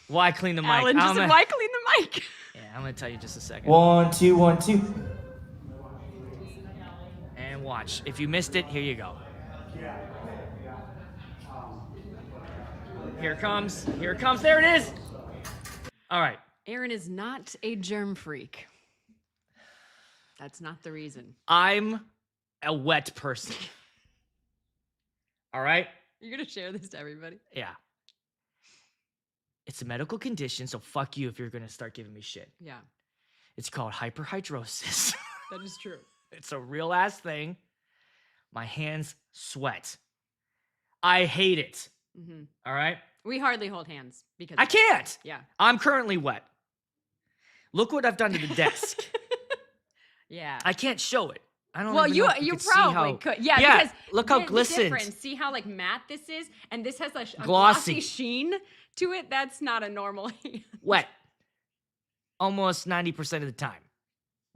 Why clean the mic? Alan just said, why clean the mic? Yeah, I'm gonna tell you in just a second. 1, 2, 1, 2. And watch. If you missed it, here you go. Here it comes. Here it comes. There it is. All right. Aaron is not a germ freak. That's not the reason. I'm a wet person. All right? You're gonna share this to everybody. Yeah. It's a medical condition, so fuck you if you're gonna start giving me shit. Yeah, It's called hyperhidrosis. that is true. It's a real ass thing. My hands sweat. I hate it. Hmm. All right? We hardly hold hands because I can't. Yeah. I'm currently wet. Look what I've done to the desk. Yeah. I can't show it. I don't Well, even you know if you could see probably how- could. Yeah, Yeah, because look how the glistened. difference. See how like matte this is, and this has a Glossy. glossy sheen to it. That's not a normal hand. Wet. Almost 90% of the time.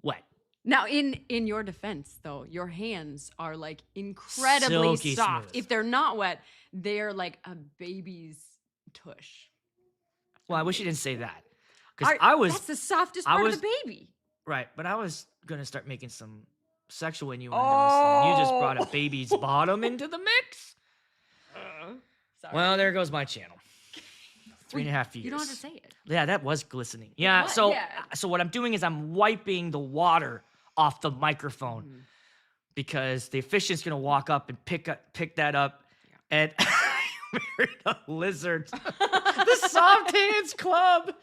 Wet. Now, in your defense, though, your hands are like incredibly Silky soft. smooth. If they're not wet, they're like a baby's tush. Well, I wish you didn't say that. Because That's the softest part of the baby. Right, but I was going to start making some sexual innuendos. And you just brought a baby's bottom into the mix. Sorry. Well, there goes my channel. 3.5 years. You don't have to say it. Yeah, that was glistening. Yeah, was, so yeah. so what I'm doing is I'm wiping the water off the microphone Mm-hmm. because the officiant's gonna walk up and pick that up, and I married a lizard. The Soft Hands Club.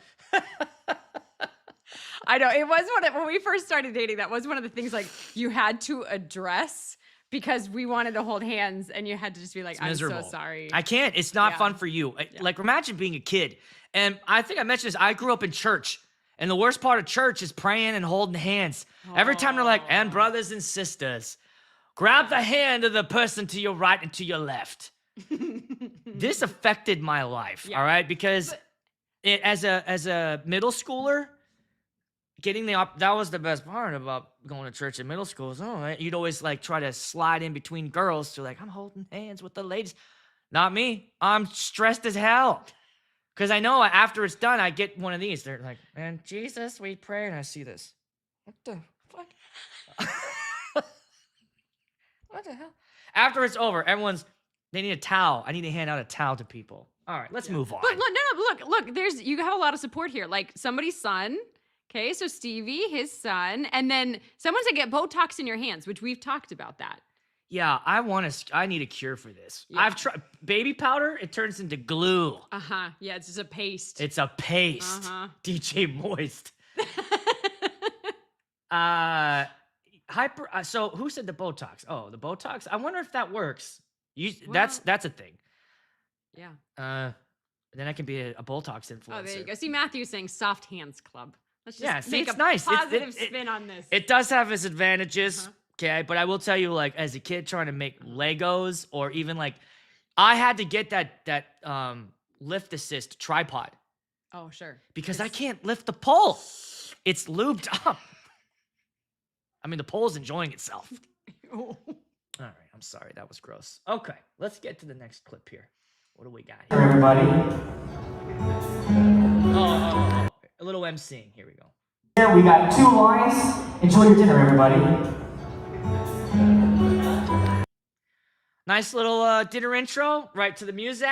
I know it was when we first started dating. That was one of the things like you had to address because we wanted to hold hands, and you had to just be like, It's "I'm miserable. so sorry." I can't. It's not Yeah. fun for you. Like imagine being a kid, and I think I mentioned this. I grew up in church. And the worst part of church is praying and holding hands. Every time they're like, and brothers and sisters, grab the hand of the person to your right and to your left. This affected my life, all right? Because as a middle schooler, getting that was the best part about going to church in middle school. You'd always like try to slide in between girls. So like, I'm holding hands with the ladies. Not me. I'm stressed as hell. Because I know after it's done, I get one of these. They're like, man, Jesus, we pray. And I see this. What the fuck? What the hell? After it's over, they need a towel. I need to hand out a towel to people. All right, let's move on. But look, you have a lot of support here. Like somebody's son. Okay, so Stevie, his son, and then someone said get Botox in your hands, which we've talked about that. Yeah, I need a cure for this. Yeah. I've tried baby powder, it turns into glue. Uh-huh. Yeah, it's just a paste. It's a paste. Uh-huh. DJ Moist. So who said the Botox? Oh, the Botox? I wonder if that works. That's a thing. Yeah. Then I can be a Botox influencer. Oh, there you go. See, Matthew's saying soft hands club. Let's just Yeah, see, make it's a nice. positive spin on this. It does have its advantages, okay? But I will tell you, like, as a kid trying to make Legos or even like, I had to get that lift assist tripod Oh, sure. because I can't lift the pole. It's lubed up. I mean, the pole's enjoying itself. All right, I'm sorry. That was gross. Okay, let's get to the next clip here. What do we got here? Everybody. Oh. A little MCing. Here we go. Here we got 2 lines. Enjoy your dinner, everybody. Nice little dinner intro, right to the music.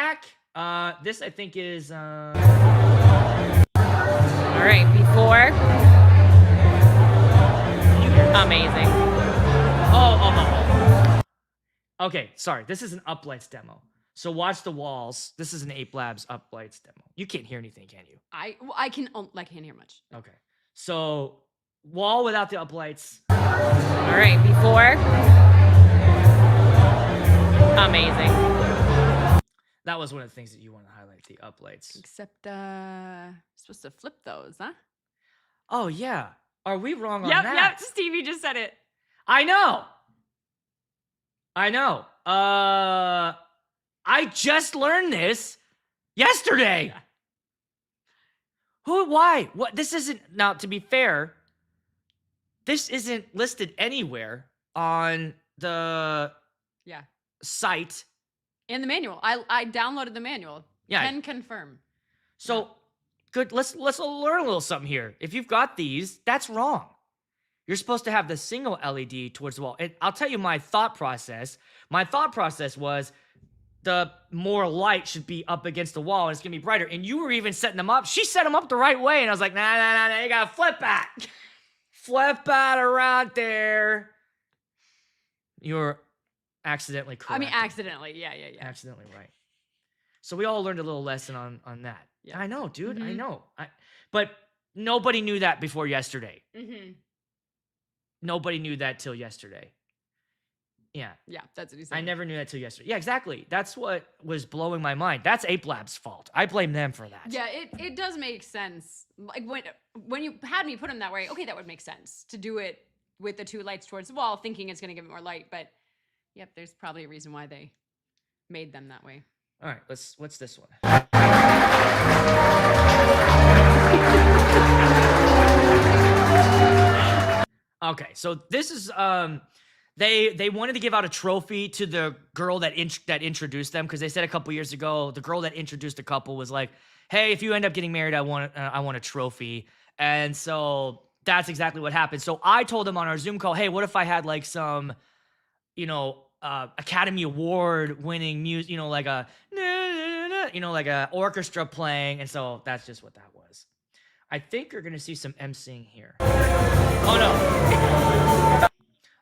This I think is All right, before. Amazing. Oh. Okay, sorry. This is an Uplights demo. So watch the walls. This is an Ape Labs Uplights demo. You can't hear anything, can you? I can't hear much. Okay. So wall without the uplights. All right, before. Amazing. That was one of the things that you want to highlight, the uplights. Except supposed to flip those, huh? Oh yeah. Are we wrong on Yep, that? Stevie just said it. I know. I just learned this yesterday. Why? What? This isn't, now to be fair, this isn't listed anywhere on the Yeah. site. And the manual. I downloaded the manual. Yeah. Can confirm. So good. Let's learn a little something here. If you've got these, that's wrong. You're supposed to have the single LED towards the wall. And I'll tell you my thought process. My thought process was the more light should be up against the wall and it's gonna be brighter. And you were even setting them up. She set them up the right way. And I was like, nah, you gotta flip that. Flip that around there. You were accidentally correct. I mean, accidentally. Yeah. Accidentally right. So we all learned a little lesson on that. Yeah. I know, dude. I Mhm. know. But nobody knew that before yesterday. Mm-hmm. Nobody knew that till yesterday. Yeah. Yeah, that's what he said. I never knew that till yesterday. Yeah, exactly. That's what was blowing my mind. That's Ape Lab's fault. I blame them for that. Yeah, it does make sense. Like when you had me put them that way, okay, that would make sense to do it with the two lights towards the wall, thinking it's going to give it more light. But yep, there's probably a reason why they made them that way. All right, what's this one? Okay, so this is they wanted to give out a trophy to the girl that introduced them, because they said a couple years ago the girl that introduced the couple was like, "Hey, if you end up getting married, I want a trophy." And so that's exactly what happened. So I told them on our Zoom call, "Hey, what if I had like some, Academy Award winning music, like a like a orchestra playing?" And so that's just what that was. I think you're gonna see some MCing here. Oh no!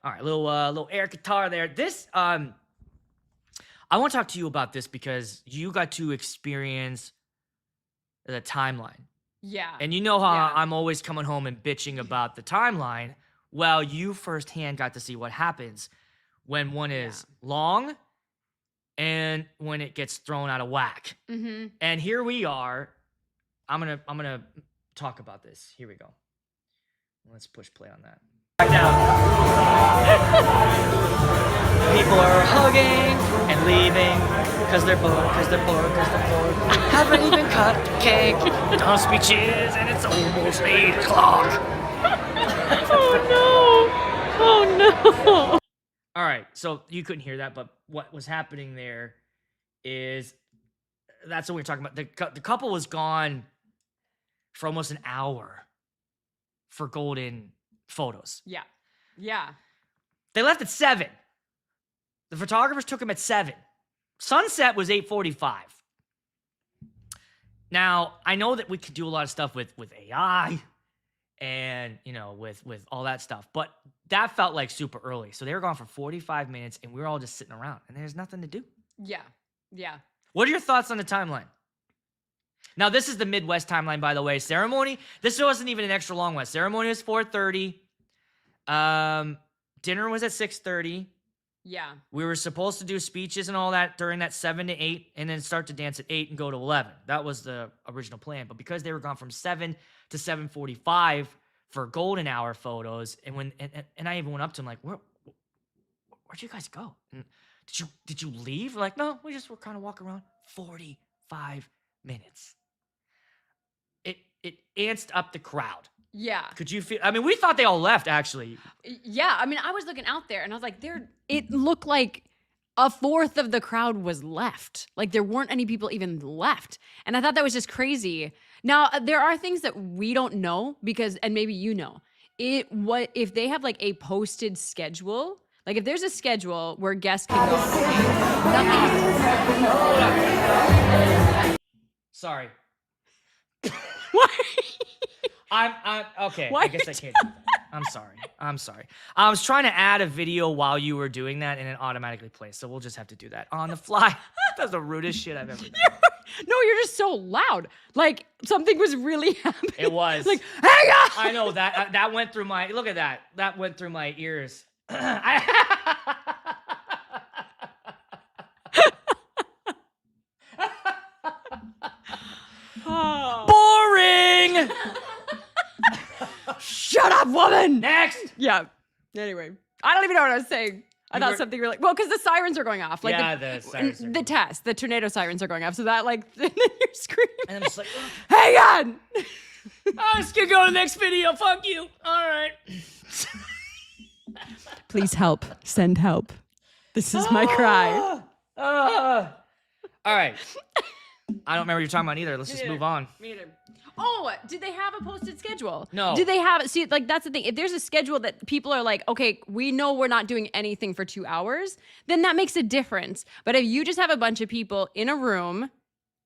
All right, little air guitar there. This I want to talk to you about this because you got to experience the timeline, Yeah. and you know how Yeah. I'm always coming home and bitching about the timeline. Well, you firsthand got to see what happens when one is long and when it gets thrown out of whack. Mm-hmm. And here we are. I'm gonna talk about this. Here we go. Let's push play on that. Right now. People are hugging and leaving because they're bored. Haven't even cut the cake. Done speeches and it's almost 8 o'clock. Oh no. All right, so you couldn't hear that, but what was happening there is that's what we were talking about. The couple was gone for almost an hour for golden photos. Yeah. Yeah. They left at 7. The photographers took them at 7. Sunset was 8:45. Now, I know that we could do a lot of stuff with AI and, with all that stuff, but that felt like super early. So they were gone for 45 minutes and we were all just sitting around and there's nothing to do. Yeah. Yeah. What are your thoughts on the timeline? Now, this is the Midwest timeline, by the way. Ceremony, this wasn't even an extra long one. Ceremony was 4:30. Dinner was at 6:30. Yeah. We were supposed to do speeches and all that during that 7 to 8 and then start to dance at 8 and go to 11. That was the original plan. But because they were gone from 7 to 7:45 for golden hour photos, and I even went up to them like, where'd you guys go? And did you leave? Like, no, we just were kind of walking around. 45 minutes. It amped up the crowd. Yeah. Could you feel? I mean, we thought they all left actually. Yeah. I mean, I was looking out there and I was like, it looked like a fourth of the crowd was left. Like there weren't any people even left. And I thought that was just crazy. Now, there are things that we don't know because, and maybe you know, what if they have like a posted schedule, Like if there's a schedule where guests can go, nothing. Sorry. Why? I'm okay. Why I guess are I you can't do that. I'm sorry. I was trying to add a video while you were doing that, and it automatically plays. So we'll just have to do that on the fly. That's the rudest shit I've ever done. No, you're just so loud. Like something was really happening. It was. Like, hang on. I know that went through my. Look at that. That went through my ears. Boring. Shut up, woman. Next. Yeah. Anyway, I don't even know what I was saying. I You thought were- something really well because the sirens are going off. Like Yeah, the sirens are the tornado sirens are going off. So that like and then you're screaming. And I'm just like, Hang on. let's go to the next video. Fuck you. All right. Please help. Send help. This is my cry. All right. I don't remember what you're talking about either. Let's just move on. Me either. Oh, did they have a posted schedule? No. Did they have see like that's the thing. If there's a schedule that people are like, okay, we know we're not doing anything for 2 hours, then that makes a difference. But if you just have a bunch of people in a room,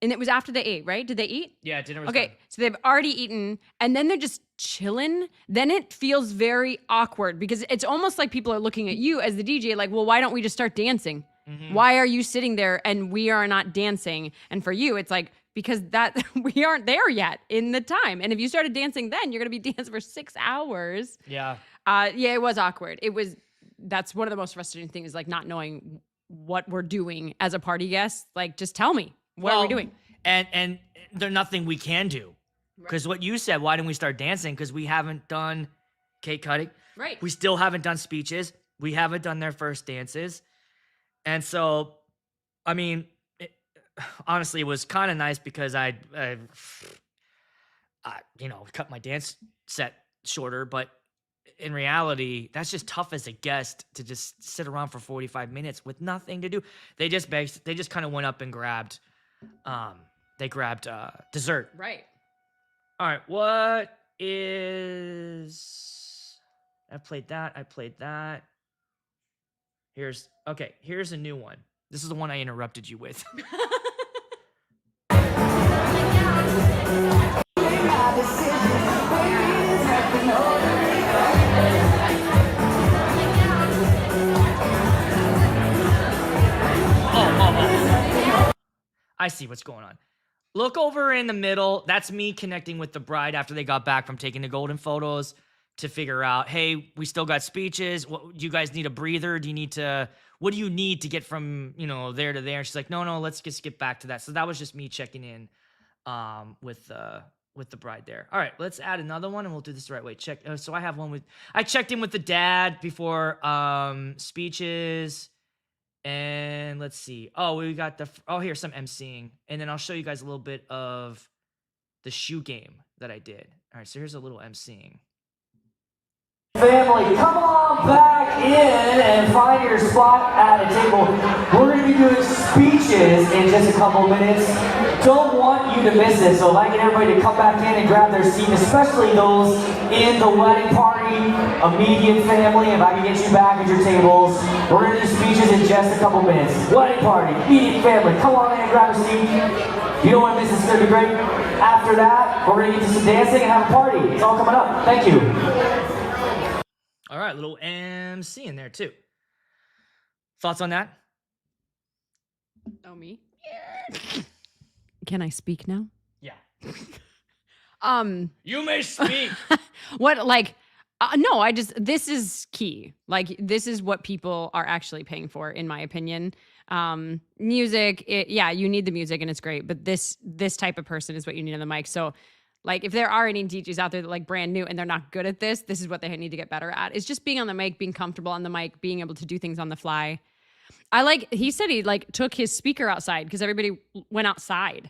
and it was after they ate, right? Did they eat? Yeah, dinner was Okay, done. so they've already eaten, and then they're just chilling. Then it feels very awkward because it's almost like people are looking at you as the DJ, like, well, why don't we just start dancing? Why are you sitting there and we are not dancing? And for you, it's like, because that we aren't there yet in the time. And if you started dancing then, you're gonna be dancing for 6 hours. Yeah. Yeah, it was awkward. That's one of the most frustrating things, is like not knowing what we're doing as a party guest. Like, just tell me, what are we doing? And there's nothing we can do. Because what you said, why didn't we start dancing? Because we haven't done cake cutting. Right. We still haven't done speeches. We haven't done their first dances. And so, I mean, honestly, it was kind of nice because I cut my dance set shorter. But in reality, that's just tough as a guest to just sit around for 45 minutes with nothing to do. They just kind of went up and grabbed, dessert. Right. All right, what is... I played that. Here's a new one. This is the one I interrupted you with. I see what's going on. Look over in the middle. That's me connecting with the bride after they got back from taking the golden photos to figure out, hey, we still got speeches. What, do you guys need a breather? What do you need to get from, there to there? She's like, no, let's just get back to that. So that was just me checking in with the bride there. All right, let's add another one and we'll do this the right way. So I have one I checked in with the dad before speeches. And let's see. Oh, we got here's some MCing. And then I'll show you guys a little bit of the shoe game that I did. All right, so here's a little MCing. Family, come on back in and find your spot at a table. We're going to be doing speeches in just a couple minutes. Don't want you to miss it, so I'd like everybody to come back in and grab their seat, especially those in the wedding party, immediate family. If I can get you back at your tables, we're going to do speeches in just a couple minutes. Wedding party, immediate family, come on in and grab a seat. You don't want to miss this, it's going to be great. After that, we're going to get to some dancing and have a party. It's all coming up. Thank you. All right, little MC in there too. Thoughts on that? Oh, me? Can I speak now? Yeah. You may speak. What, like, no, this is key. Like, this is what people are actually paying for, in my opinion. Music, you need the music and it's great, but this type of person is what you need on the mic. So, like, if there are any DJs out there that like brand new and they're not good at this is what they need to get better at. It's just being on the mic, being comfortable on the mic, being able to do things on the fly. He said he like took his speaker outside because everybody went outside.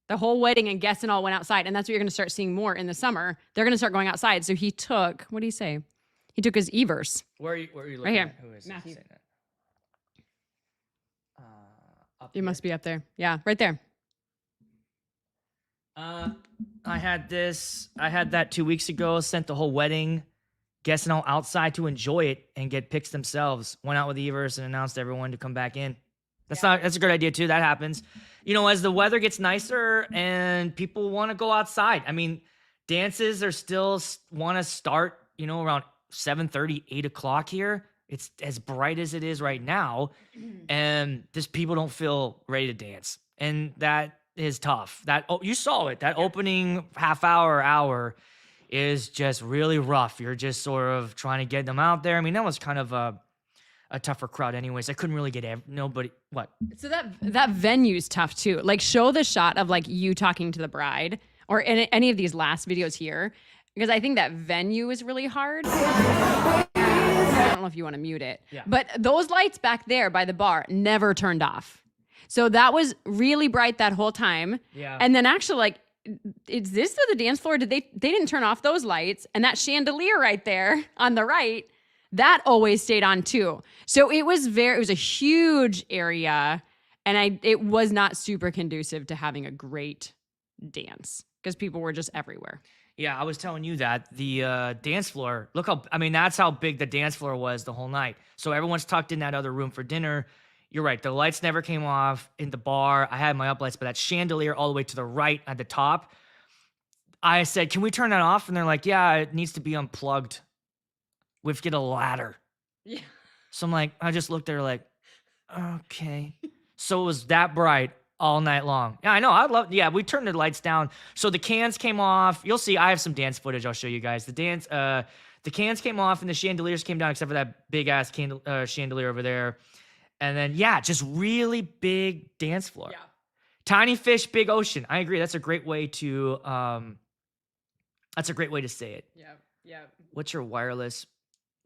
The whole wedding and guests and all went outside. And that's what you're going to start seeing more in the summer. They're going to start going outside. So he took, what did he say? He took his Evers. Where are you looking Right here. at? Who is Matthew. saying that? Up It here. must be up there. Yeah, right there. I had that 2 weeks ago, sent the whole wedding guests all outside to enjoy it and get pics themselves. Went out with Evers and announced to everyone to come back in. That's a good idea too. That happens. You know, as the weather gets nicer and people want to go outside. I mean, dances are still want to start, you know, around 7:30, 8 o'clock here. It's as bright as it is right now. And just people don't feel ready to dance. And that is tough. You saw it. That opening half hour is just really rough. You're just sort of trying to get them out there. I mean, that was kind of a tougher crowd anyways. I couldn't really get nobody. What? So that venue's tough too. Like, show the shot of like you talking to the bride or any of these last videos here, because I think that venue is really hard. I don't know if you want to mute it, but those lights back there by the bar never turned off. So that was really bright that whole time. Yeah. And then actually, like, is this the dance floor? They didn't turn off those lights, and that chandelier right there on the right, that always stayed on too. So it was a huge area, and it was not super conducive to having a great dance because people were just everywhere. Yeah, I was telling you that the dance floor, that's how big the dance floor was the whole night. So everyone's tucked in that other room for dinner. You're right. The lights never came off in the bar. I had my uplights, but that chandelier all the way to the right at the top, I said, can we turn that off? And they're like, yeah, it needs to be unplugged. We have to get a ladder. Yeah. So I'm like, I just looked there like, okay. So it was that bright all night long. Yeah, I know. We turned the lights down. So the cans came off. You'll see, I have some dance footage I'll show you guys. The cans came off and the chandeliers came down, except for that big ass chandelier over there. And then, just really big dance floor. Yeah. Tiny fish, big ocean. I agree. That's a great way to say it. Yeah. Yeah. What's your wireless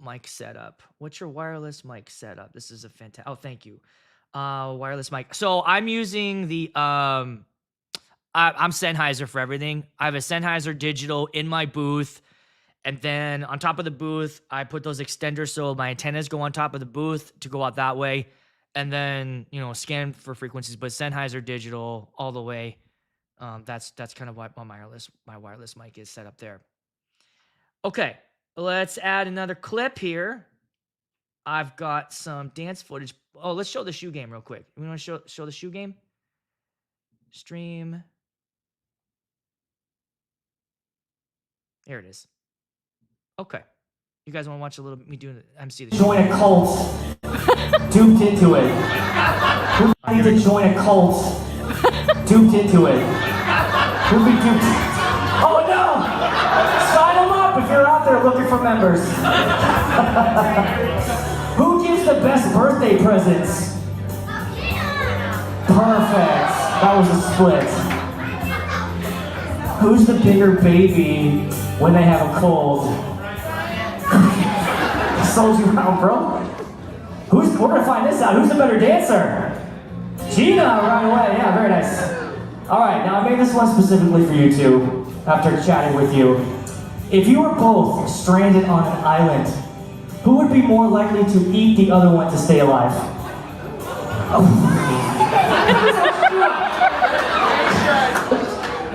mic setup? This is a fantastic. Oh, thank you. Wireless mic. So I'm using the I'm Sennheiser for everything. I have a Sennheiser digital in my booth. And then on top of the booth, I put those extenders so my antennas go on top of the booth to go out that way. And then, scan for frequencies, but Sennheiser digital all the way. That's kind of what my wireless mic is set up there. Okay, let's add another clip here. I've got some dance footage. Oh, let's show the shoe game real quick. We want to show the shoe game? Stream. There it is. Okay. You guys want to watch a little me doing the MC the show? Join a cult. Duped into it. Who need to join a cult? Duped into it. Who be duped? Oh no! Sign them up if you're out there looking for members. Who gives the best birthday presents? Perfect. That was a split. Who's the bigger baby when they have a cold? Sold you out, bro. We're gonna find this out. Who's the better dancer? Gina, right away. Yeah, very nice. All right, now I made this one specifically for you two. After chatting with you, if you were both stranded on an island, who would be more likely to eat the other one to stay alive?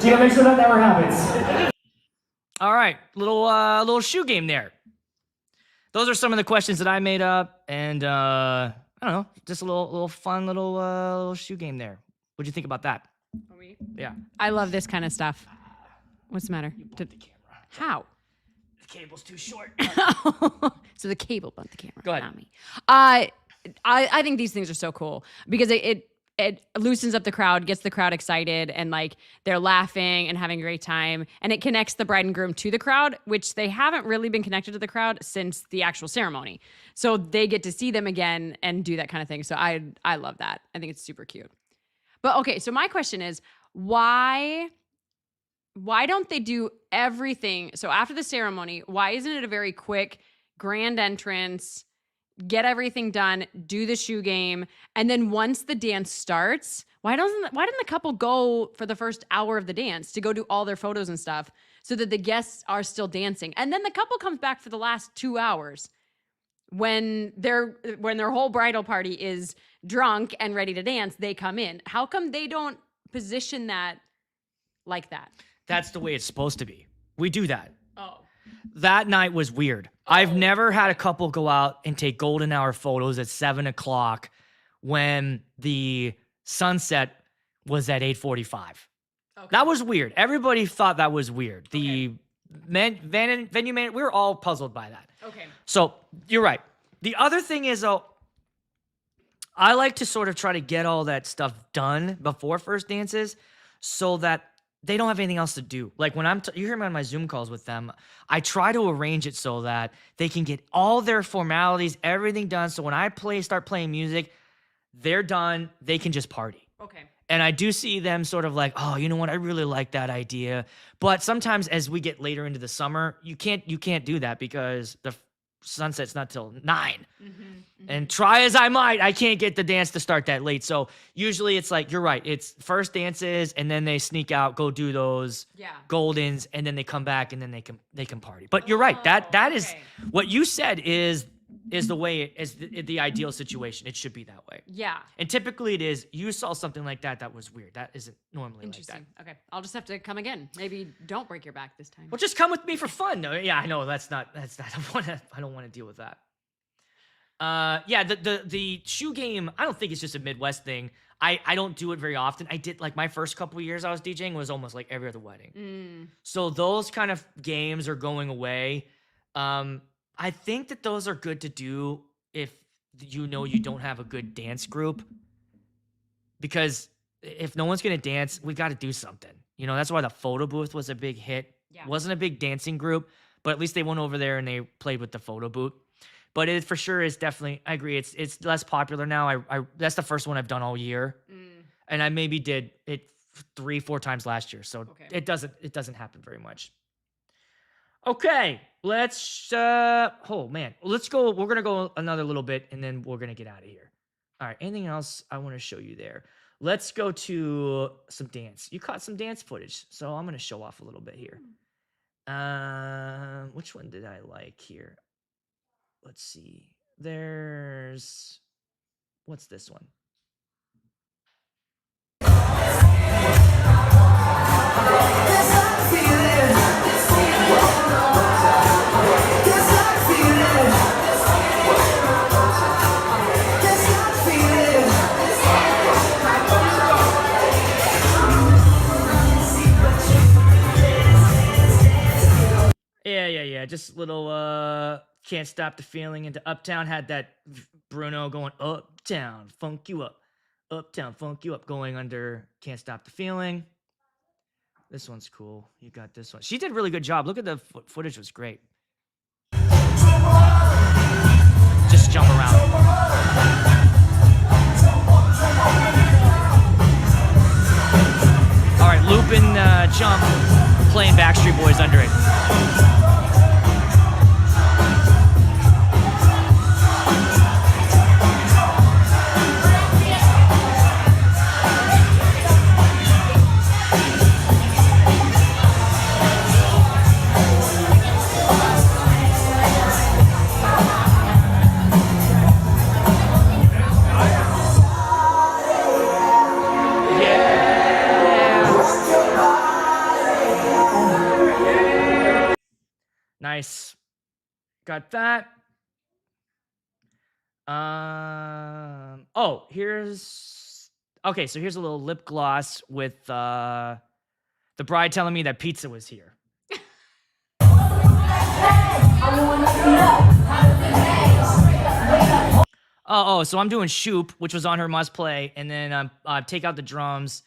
Gina, make sure that never happens. All right, little shoe game there. Those are some of the questions that I made up, and I don't know, just a little fun little shoe game there. What'd you think about that? Me? Yeah. I love this kind of stuff. What's the matter? You bumped the camera. How? The cable's too short. So the cable bumped the camera. Go ahead. Not me. I think these things are so cool because it loosens up the crowd, gets the crowd excited, and like they're laughing and having a great time. And it connects the bride and groom to the crowd, which they haven't really been connected to the crowd since the actual ceremony. So they get to see them again and do that kind of thing. So I love that. I think it's super cute. But okay, so my question is, why don't they do everything? So after the ceremony, why isn't it a very quick grand entrance, get everything done, do the shoe game, and then once the dance starts, why didn't the couple go for the first hour of the dance to go do all their photos and stuff so that the guests are still dancing? And then the couple comes back for the last 2 hours when their whole bridal party is drunk and ready to dance, they come in. How come they don't position that like that? That's the way it's supposed to be. We do that. Oh. That night was weird. I've never had a couple go out and take golden hour photos at 7 o'clock when the sunset was at 8:45. Okay. That was weird. Everybody thought that was weird. The venue man, we were all puzzled by that. Okay. So you're right. The other thing is, though, I like to sort of try to get all that stuff done before first dances so that they don't have anything else to do. Like when you hear me on my Zoom calls with them, I try to arrange it so that they can get all their formalities, everything done. So when I start playing music, they're done. They can just party. Okay. And I do see them sort of like, oh, you know what? I really like that idea. But sometimes as we get later into the summer, you can't do that because the sunset's not till 9. And try as I might, I can't get the dance to start that late. So usually it's like, you're right. It's first dances and then they sneak out, go do those goldens, and then they come back and then they can party. But you're right. That is what you said is the way is the ideal situation. It should be that way. Yeah. And typically it is. You saw something like that was weird. That isn't normally like that. Interesting. Okay. I'll just have to come again. Maybe don't break your back this time. Well, just come with me for fun. No, yeah, I know that's not. I don't want to deal with that. Yeah, the shoe game. I don't think it's just a Midwest thing. I don't do it very often. I did like my first couple of years I was DJing was almost like every other wedding. So those kind of games are going away. I think that those are good to do if you know you don't have a good dance group. Because if no one's going to dance, we got to do something. You know, that's why the photo booth was a big hit. Yeah. Wasn't a big dancing group, but at least they went over there and they played with the photo booth. But it for sure is definitely, I agree, it's less popular now. I that's the first one I've done all year. And I maybe did it 3-4 times last year. So it doesn't happen very much. Okay, let's oh man, let's go. We're gonna go another little bit and then we're gonna get out of here. All right, anything else I want to show you there? Let's go to some dance. You caught some dance footage, so I'm gonna show off a little bit here. Which one did I like here? Let's see. There's what's this one? Yeah. Just little Can't Stop the Feeling into Uptown. Had that Bruno going Uptown, funk you up. Uptown, funk you up, going under Can't Stop the Feeling. This one's cool. You got this one. She did a really good job. Look at the footage, was great. Just jump around. All right, loop and jump, playing Backstreet Boys under it. Nice. Got that. Oh, here's okay, so here's a little lip gloss with the bride telling me that pizza was here. Oh, so I'm doing Shoop, which was on her must play, and then take out the drums,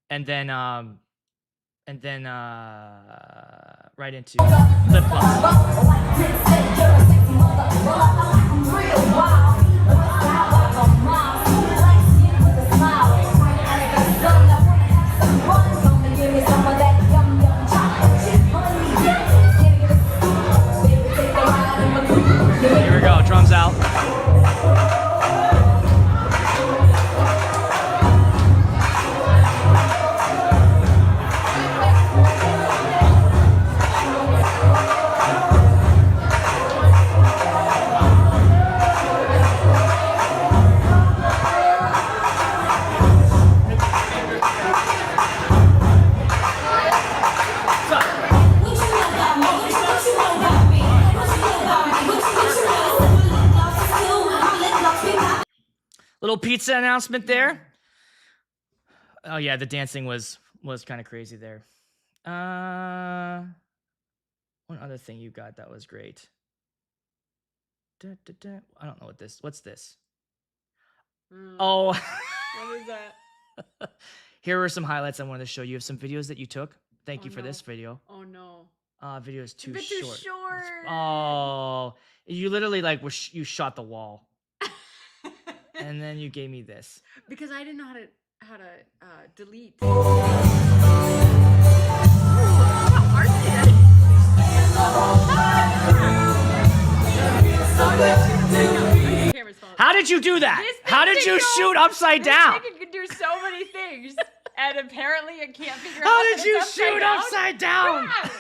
and then right into lip gloss. Here we go, drums out. Little pizza announcement there. Oh yeah, the dancing was kind of crazy there. One other thing you got that was great. I don't know what's this? Oh. What is that? Here are some highlights I wanted to show you of some videos that you took. Thank you Oh, for no. this video. Oh no. Video is too bit short. too short. Oh, you literally like you shot the wall, and then you gave me this. Because I didn't know how to delete. How did you do that? This thing How did can you go- shoot upside down? It can do so many things, and apparently it can't figure out. How that did you it's shoot upside down? Yeah.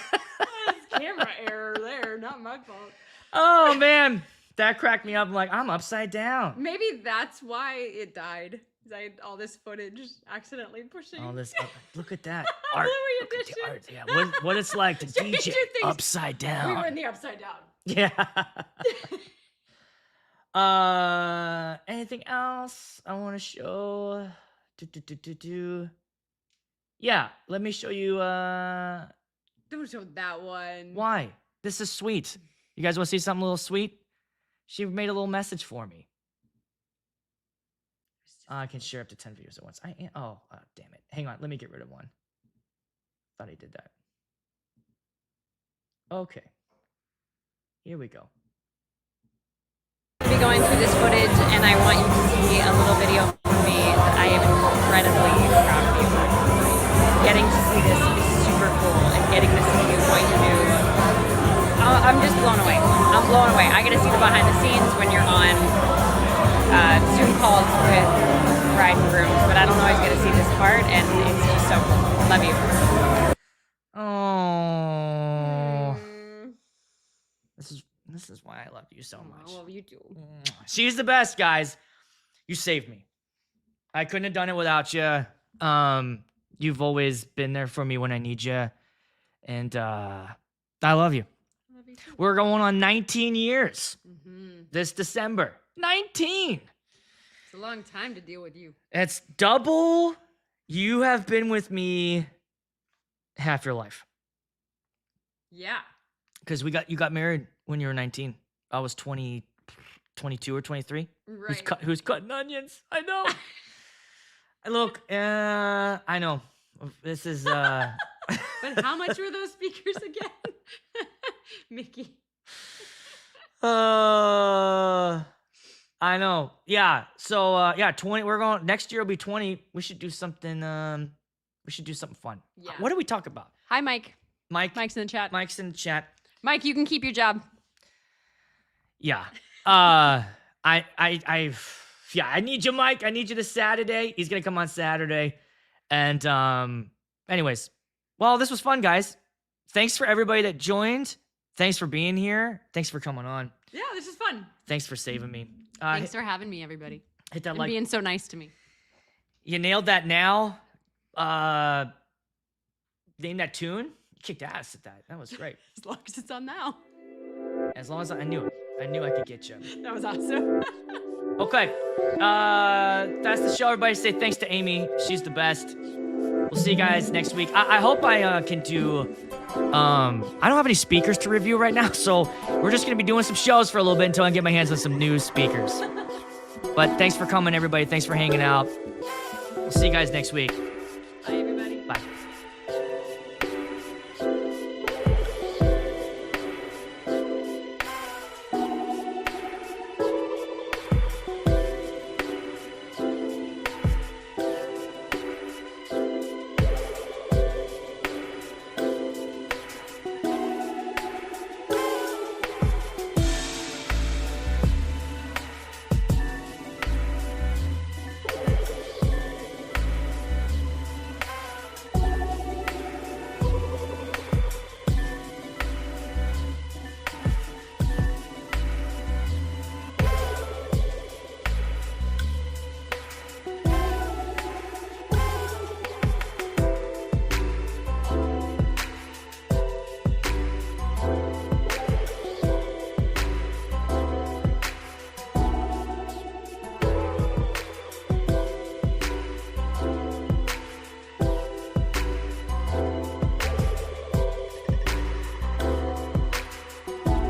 That's camera error there, not my fault. Oh man, that cracked me up. I'm like, I'm upside down. Maybe that's why it died. 'Cause I had all this footage accidentally pushing. All this, look at that Louis art. Look at the edition. art. Yeah, what it's like to Change DJ your things. upside We were down. in the upside down. Yeah. Anything else I want to show? Yeah, let me show you. Don't show that one. Why? This is sweet. You guys want to see something a little sweet? She made a little message for me. I can share up to 10 videos at once. Oh, damn it. Hang on. Let me get rid of one. Thought I did that. Okay. Here we go. Be going through this footage, and I want you to see a little video from me that I am incredibly proud of you. Getting to see this is super cool, and getting to see what you do, I'm just blown away. I'm blown away. I get to see the behind the scenes when you're on Zoom calls with bride and grooms, but I don't always get to see this part, and it's just so cool. Love you. Oh. This is why I love you so much. I love you too. She's the best, guys. You saved me. I couldn't have done it without you. You've always been there for me when I need you. And I love you. I love you too. We're going on 19 years Mm-hmm. this December. 19. It's a long time to deal with you. It's double. You have been with me half your life. Yeah. Because you got married when you were 19. I was 22 or 23. Right. Who's cutting onions? I know. Look, I know. This is But how much were those speakers again? Mickey. I know. Yeah. So yeah, 20. We're going next year will be 20. We should do something we should do something fun. Yeah. What do we talk about? Hi, Mike. Mike's Mike's in the chat. in the chat. Mike, you can keep your job. Yeah. I need you, Mike. I need you this Saturday. He's gonna come on Saturday. And anyways, well, this was fun, guys. Thanks for everybody that joined. Thanks for being here. Thanks for coming on. Yeah, this is fun. Thanks for saving me. Thanks for having me, everybody. Hit that And like. being so nice to me. You nailed that now. Name that tune. You kicked ass at that. That was great. As long as it's on now. As long as I knew it. I knew I could get you. That was awesome. Okay. That's the show. Everybody say thanks to Amy. She's the best. We'll see you guys next week. I hope I can do. I don't have any speakers to review right now, so we're just gonna be doing some shows for a little bit until I get my hands on some new speakers. But thanks for coming, everybody. Thanks for hanging out. We'll see you guys next week.